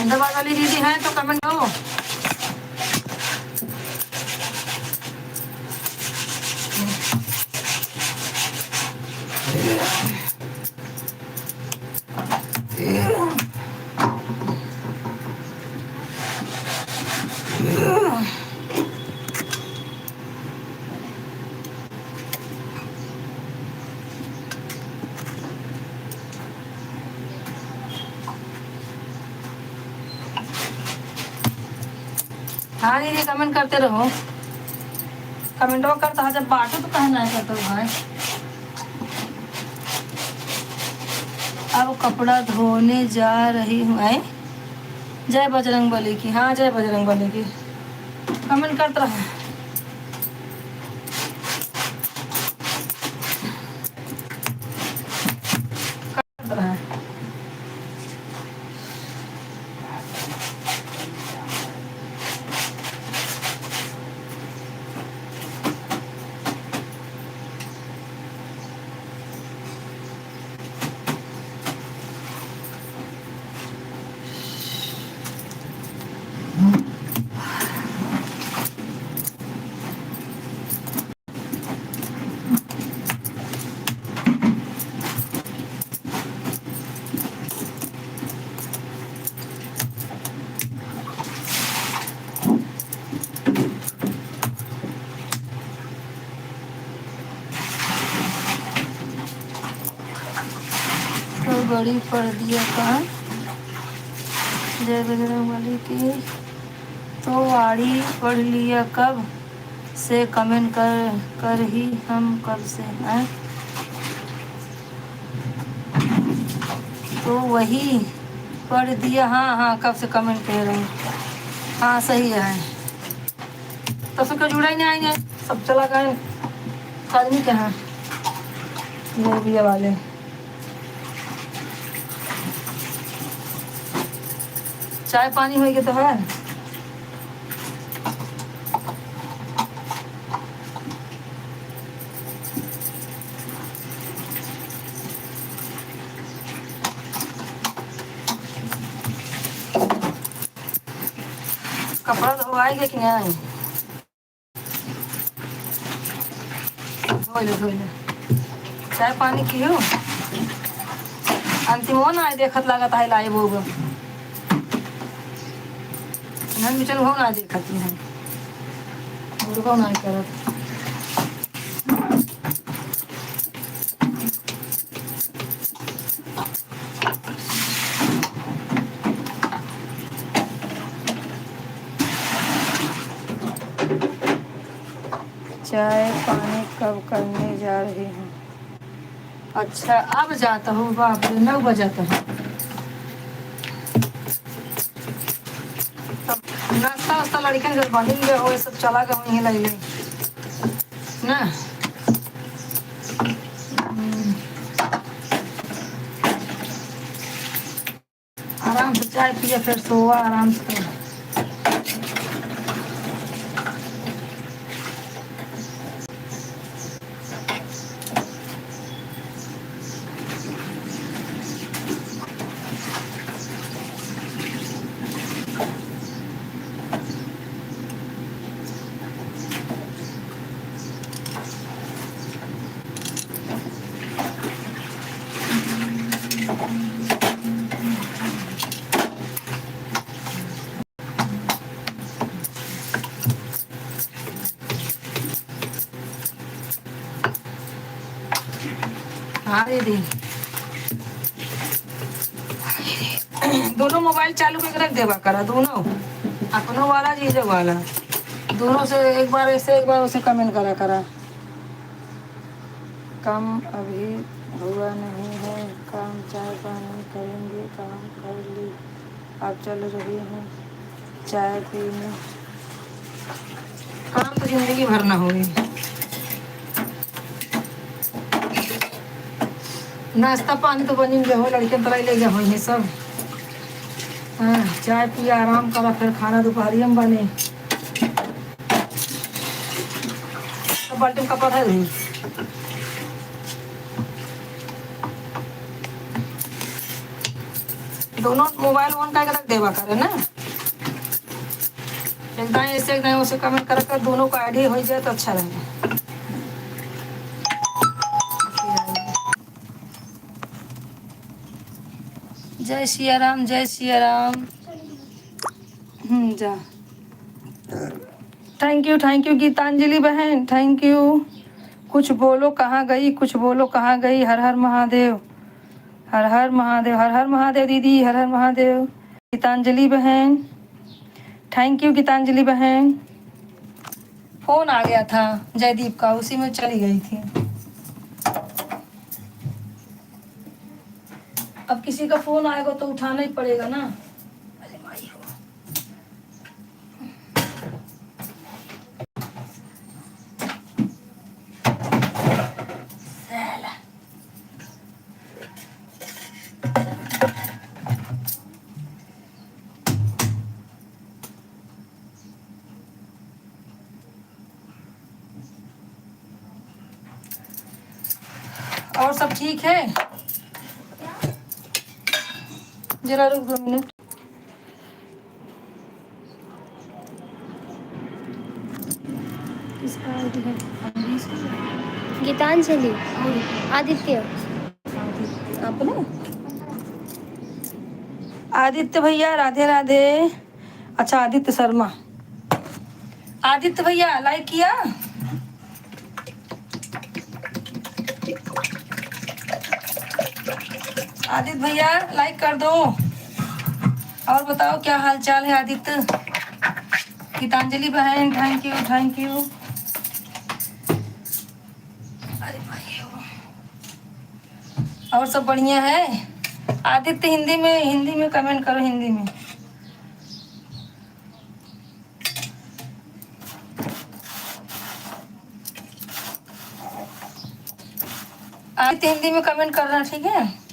अहमदाबाद वाली दीदी हैं तो कमेंट करो। हाँ दीदी कमेंट करते रहो, कमेंटों करता है जब बांटो तो कहना है करते हो भाई। अब कपड़ा धोने जा रही हूँ। आए जय बजरंग बली की। हाँ जय बजरंग बली की। कमेंट करते रहो। करते रहो। तो बड़ी पड़ दिया का जय बजरंग बली की। तो वाड़ी पढ़ लिया कब से, कमेंट कर ही हम कब से हैं। तो वही पढ़ दिया। हाँ हाँ कब से कमेंट कह रहे हैं। हाँ सही है। तो फिर क्यों जुड़ा ही नहीं आएंगे, सब चला गए आदमी के हैं ये भी वाले। चाय पानी होगी तो है। कपड़ा धोआएगा कि नहीं। धो ले चाय पानी की हो। अंतिमो ना देखत लागत है लाई वो नन चल हो ना देखत है वो ना करत। चाय पानी कब करने जा रही हूँ। अच्छा अब जाता हूँ। बाप रे 9 बजाता है। नाश्ता वास्ता लड़कन जब बनी गया हो सब चला गया वहीं लग गई ना। आराम से चाय पिए फिर सोआ आराम से। हाँ दीदी दोनों मोबाइल चालू करके रख देवा करा दोनों, अपनों वाला जीजो वाला दोनों से एक बार ऐसे एक बार उसे कमेंट करा करा। काम अभी हुआ नहीं है, काम चाय पानी करेंगे, काम कर ली अब चल रही हूँ चाय पीने। काम तो जिंदगी भर ना होगी। नाश्ता पानी तो बनी गया हो, लड़के तलाई ले गया हो ये सब। हाँ चाय पिया आराम करा फिर खाना दोपहरी में बने। तो बाल्टी में कपड़ा है दोनों मोबाइल ऑन करके रख देवा करे ना, एकदम ऐसे एकदम उसे कमेंट कर दोनों का आईडी हो जाए तो अच्छा रहेगा। जय सिया राम, जय सिया राम। जा। थैंक यू गीतांजलि बहन, थैंक यू। कुछ बोलो कहाँ गई, कुछ बोलो कहाँ गई। हर हर महादेव, हर हर महादेव, हर हर महादेव दीदी, हर हर महादेव। गीतांजलि बहन, थैंक यू गीतांजलि बहन। फोन आ गया था जयदीप का, उसी में चली गई थी। अब किसी का फोन आएगा तो उठाना ही पड़ेगा ना। अरे माई हो। और सब ठीक है? जरा रुक 2 मिनट। किसका आईडी है? गीतांजलि, आदित्य, अपने आदित्य भैया, राधे राधे। अच्छा आदित्य शर्मा, आदित्य भैया लाइक किया? आदित्य भैया लाइक कर दो। और बताओ क्या हाल चाल है आदित्य? गीतांजलि बहन, थैंक यू थैंक यू। अरे भाई और सब बढ़िया है? आदित्य हिंदी में कमेंट करो, हिंदी में। आदित्य हिंदी में कमेंट करना, ठीक है?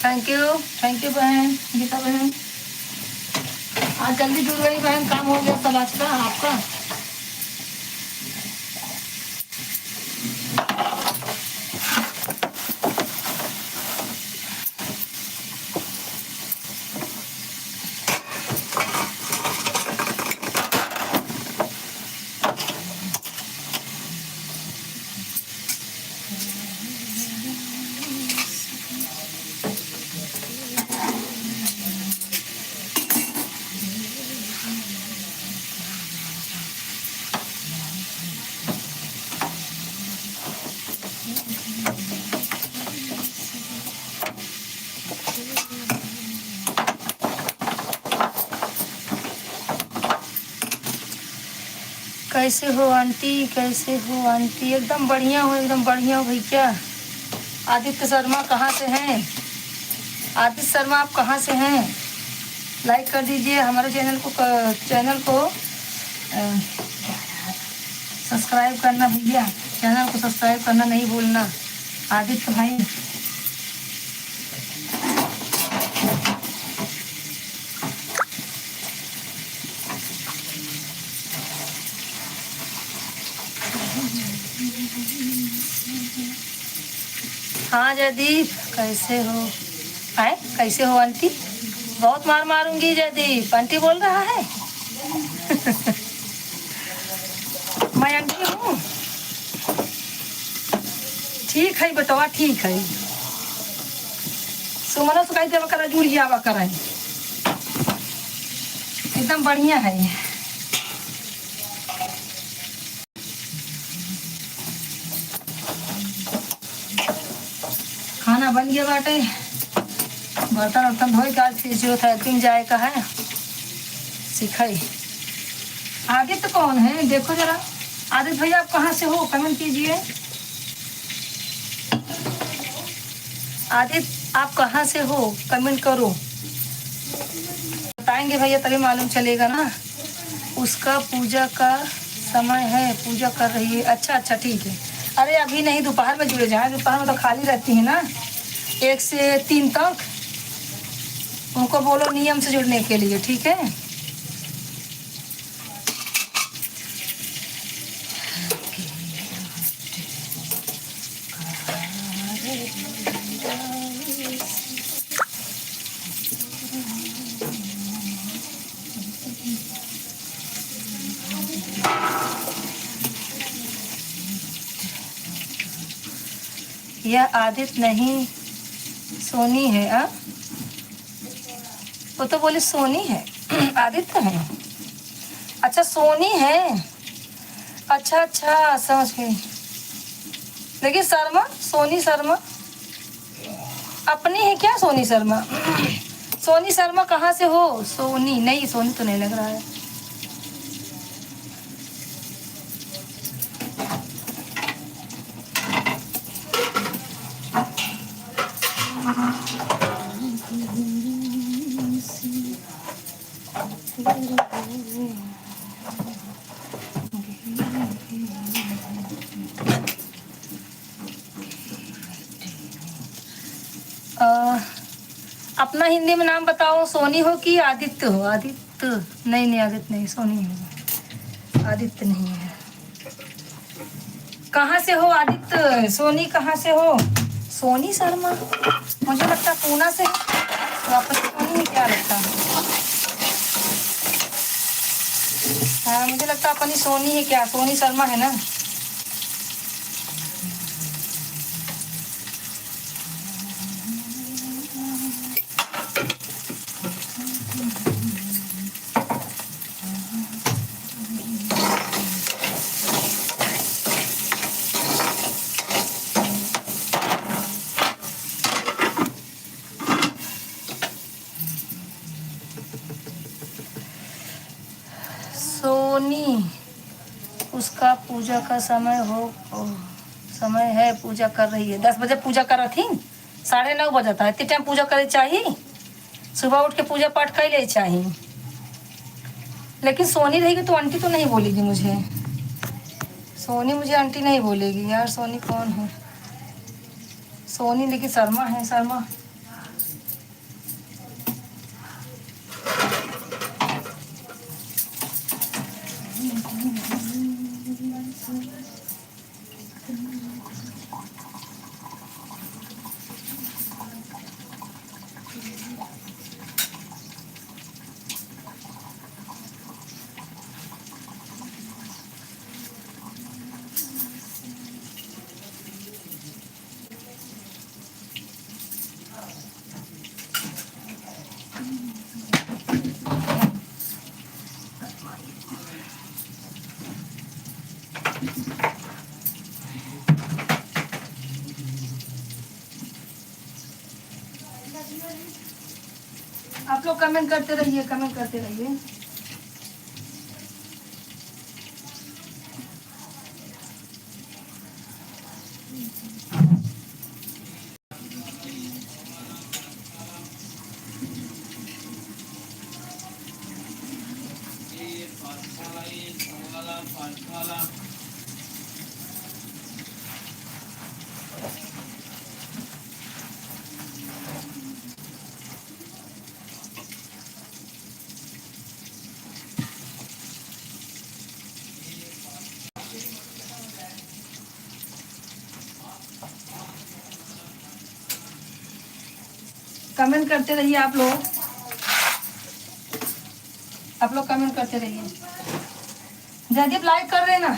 थैंक यू बहन, गीता बहन। आज जल्दी दूर गई बहन, काम हो गया सब आज का आपका। कैसे हो आंटी, कैसे हो आंटी? एकदम बढ़िया हो, एकदम बढ़िया हो भैया। आदित्य शर्मा कहाँ से हैं? आदित्य शर्मा आप कहाँ से हैं? लाइक कर दीजिए हमारे चैनल को सब्सक्राइब करना भैया, चैनल को सब्सक्राइब करना नहीं भूलना आदित्य भाई। हाँ जयदीप कैसे हो? आए कैसे हो आंटी? बहुत मार मारूंगी जयदीप, आंटी बोल रहा है। मैं आंटी हूँ। ठीक है बेटवा, ठीक है। सुमन सुखाई देवा करा, जुड़ियावा करा, एकदम बढ़िया है। बन गया बाटे। बर्तन वर्तन धोए के आज फिजियोथेरेपी जाए का है सिखाई। आदित्य कौन है देखो जरा। आदित्य भैया आप कहाँ से हो कमेंट कीजिए। आदित्य आप कहाँ से हो कमेंट करो, बताएंगे भैया तभी मालूम चलेगा ना। उसका पूजा का समय है, पूजा कर रही है। अच्छा अच्छा ठीक है। अरे अभी नहीं, दोपहर में जुड़े जाए, दोपहर में तो खाली रहती है ना 1 से 3 तक। उनको बोलो नियम से जुड़ने के लिए, ठीक है। यह आदित्य नहीं सोनी है। आ? वो तो बोले सोनी है आदित्य है। अच्छा सोनी है। अच्छा अच्छा समझ गई। देखिए शर्मा, सोनी शर्मा अपनी है क्या सोनी शर्मा? सोनी शर्मा कहाँ से हो? सोनी नहीं, सोनी तो नहीं लग रहा है। अपना हिंदी में नाम बताओ, सोनी हो कि आदित्य हो? आदित्य नहीं, नहीं आदित्य नहीं, सोनी हो, आदित्य नहीं है। कहाँ से हो आदित्य? सोनी कहाँ से हो? सोनी शर्मा मुझे लगता है पूना से है। वापस सोनी है क्या लगता है? हाँ मुझे लगता है अपनी सोनी है क्या, सोनी शर्मा है ना। सोनी उसका पूजा का समय समय है, पूजा कर रही है। 10 बजे पूजा कर रही थी, 9:30 बजा था। इतने टाइम पूजा करे चाहिए, सुबह उठ के पूजा पाठ कर ले चाहिए। लेकिन सोनी रहेगी तो आंटी तो नहीं बोलेगी मुझे। सोनी मुझे आंटी नहीं बोलेगी यार। सोनी कौन है? सोनी लेकिन शर्मा है, शर्मा। आप लोग कमेंट करते रहिए, कमेंट करते रहिए। कमेंट करते रहिए आप लोग कमेंट करते रहिए। जयदीप लाइक कर देना।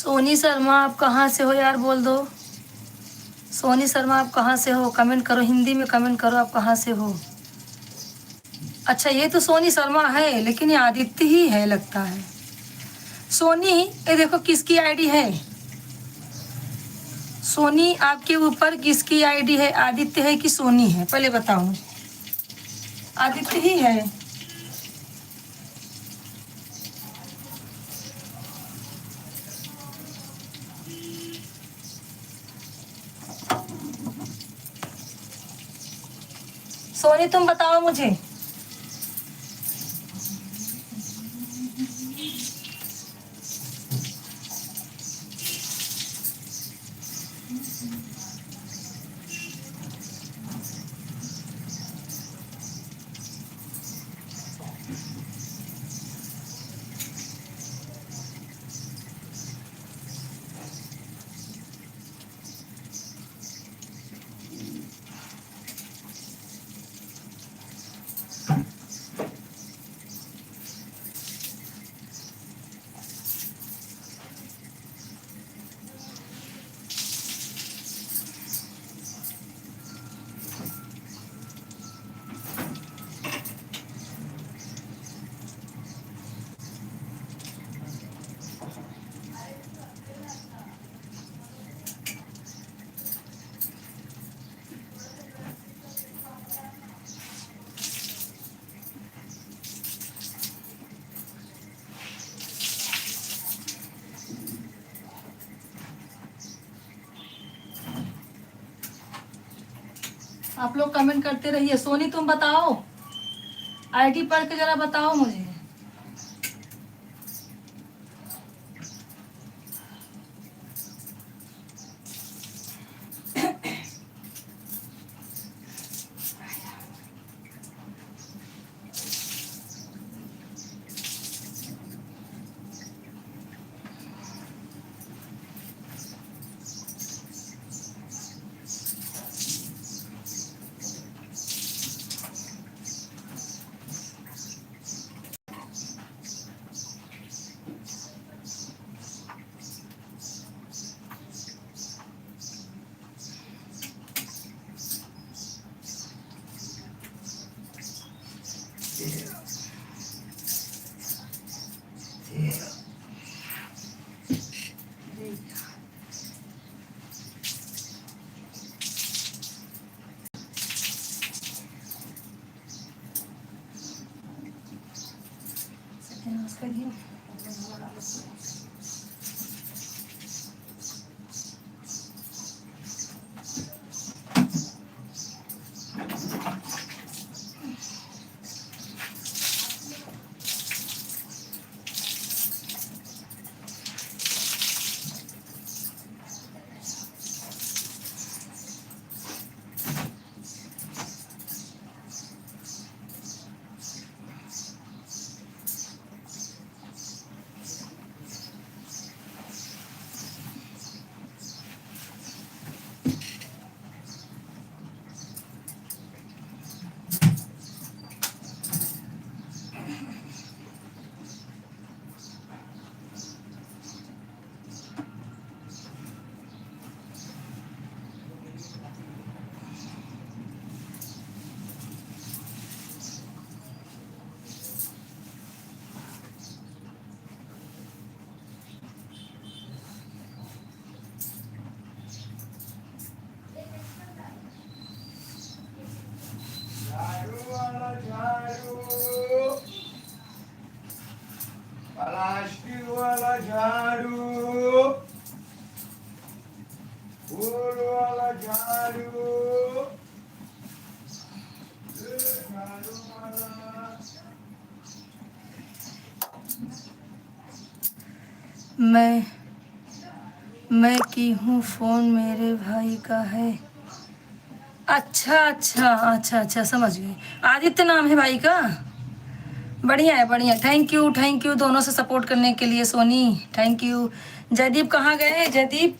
सोनी शर्मा आप कहाँ से हो यार, बोल दो। सोनी शर्मा आप कहाँ से हो, कमेंट करो, हिंदी में कमेंट करो, आप कहाँ से हो। अच्छा ये तो सोनी शर्मा है, लेकिन ये आदित्य ही है लगता है। सोनी, ये देखो किसकी आईडी है। सोनी आपके ऊपर किसकी आईडी है, आदित्य है कि सोनी है, पहले बताओ। आदित्य ही है। सोनी तुम बताओ मुझे। आप लोग कमेंट करते रहिए। सोनी तुम बताओ, आईडी पढ़ के जरा बताओ मुझे। प्लास्टिक वाला झाड़ू, फूल वाला झाड़ू, झाड़ू वाला। मैं की हूँ, फोन मेरे भाई का है। अच्छा अच्छा अच्छा अच्छा, समझ गई। आदित्य नाम है भाई का। बढ़िया है, बढ़िया। थैंक यू दोनों से सपोर्ट करने के लिए सोनी, थैंक यू। जयदीप कहाँ गए, जयदीप?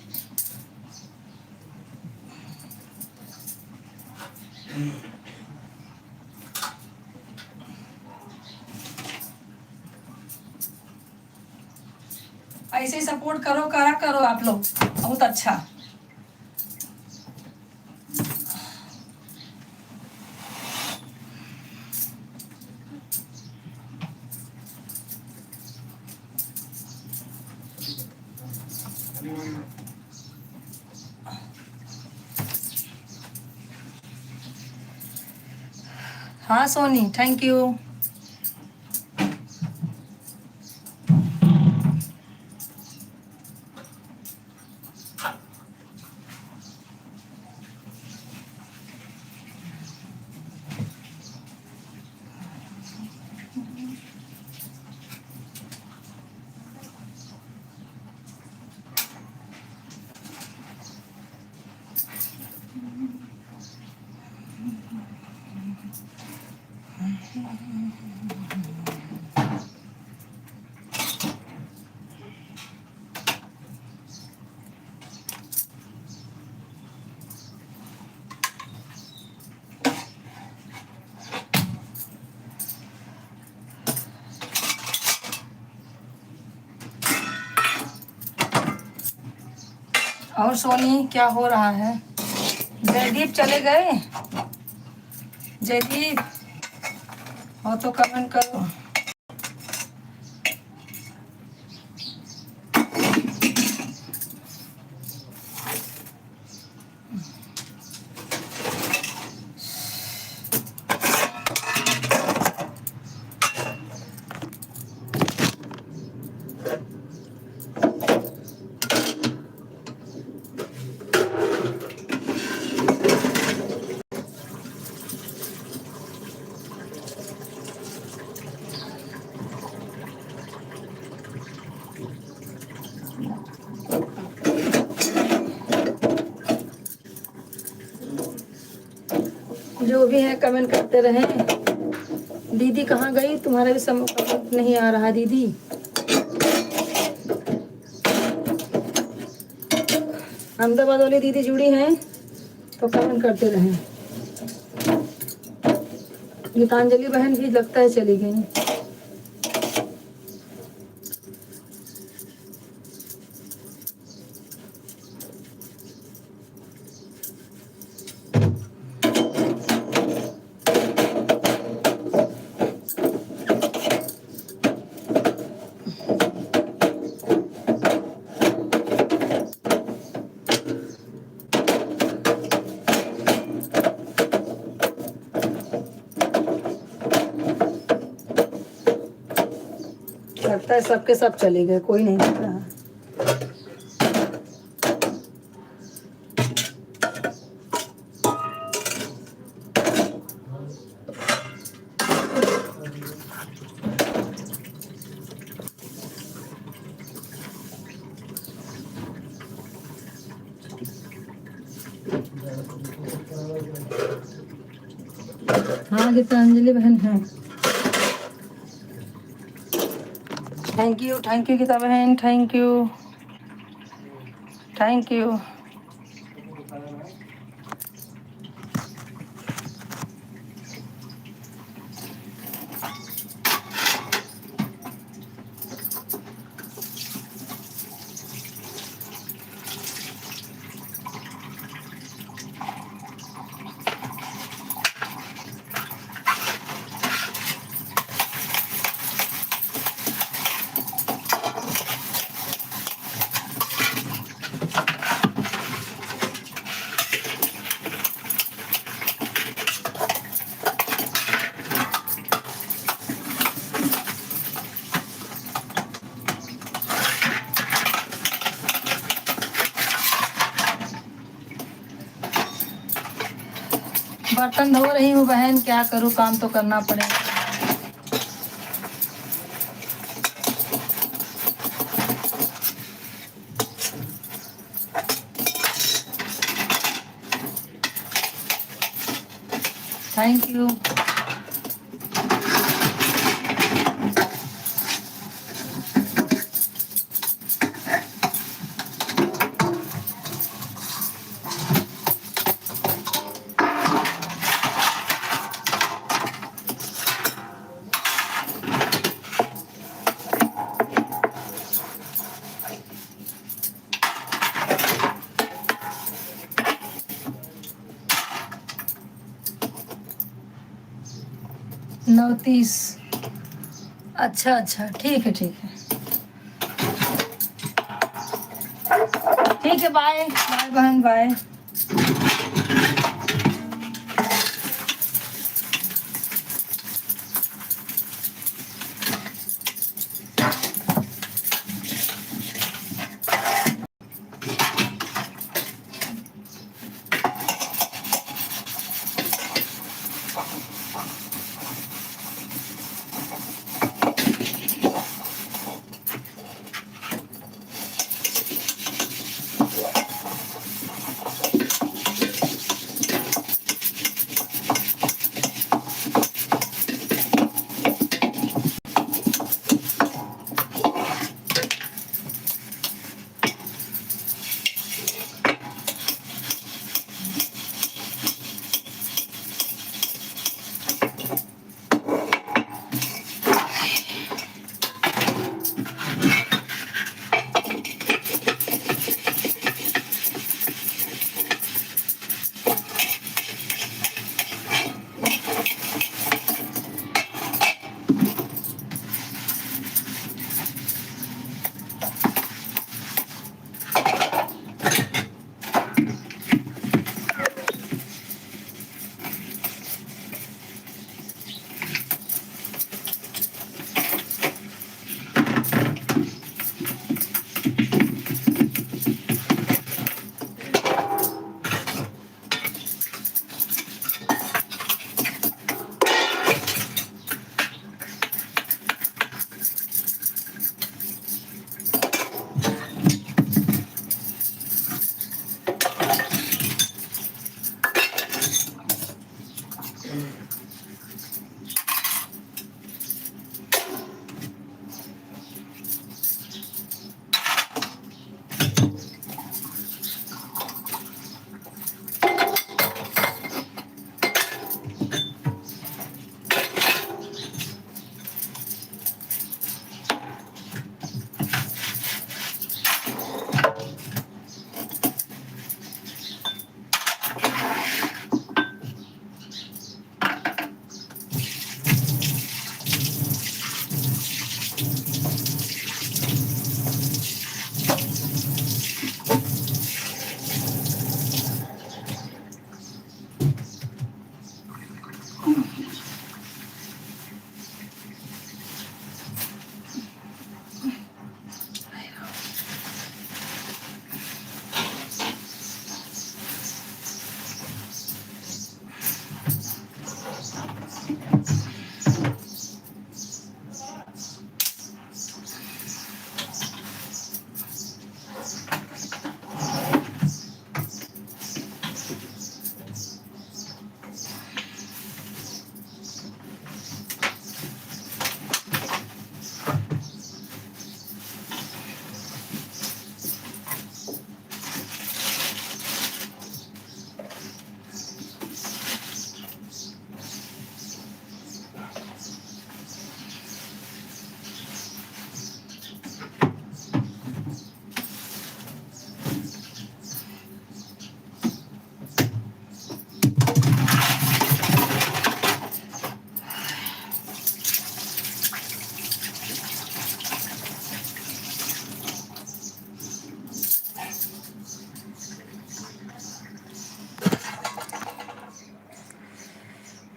ऐसे ही सपोर्ट करो, करा करो आप लोग, बहुत अच्छा। हाँ सोनी, थैंक यू। और सोनी क्या हो रहा है? जयदीप चले गए? जयदीप हो तो कमेंट करो। जो भी है कमेंट करते रहें। दीदी कहाँ गई? तुम्हारा भी समूह कमेंट नहीं आ रहा दीदी। अहमदाबाद वाली दीदी जुड़ी हैं तो कमेंट करते रहें। गीतांजलि बहन भी लगता है चली गई। लगता है सबके सब चले गए, कोई नहीं दिख रहा। हाँ गीतांजलि बहन है। थैंक यू गीता बहन, थैंक यू थैंक यू। बर्तन धो रही हूँ बहन, क्या करूँ, काम तो करना पड़ेगा। Thank you. 9:30। अच्छा अच्छा, ठीक है ठीक है। ठीक है, बाय बाय बहन, बाय।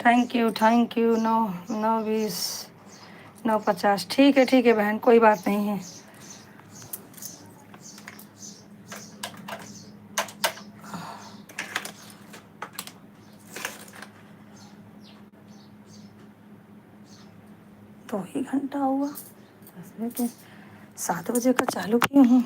Thank you. 9:20, 9:50। ठीक है बहन, कोई बात नहीं है। तो ही घंटा हुआ, 7 बजे का चालू की हूँ।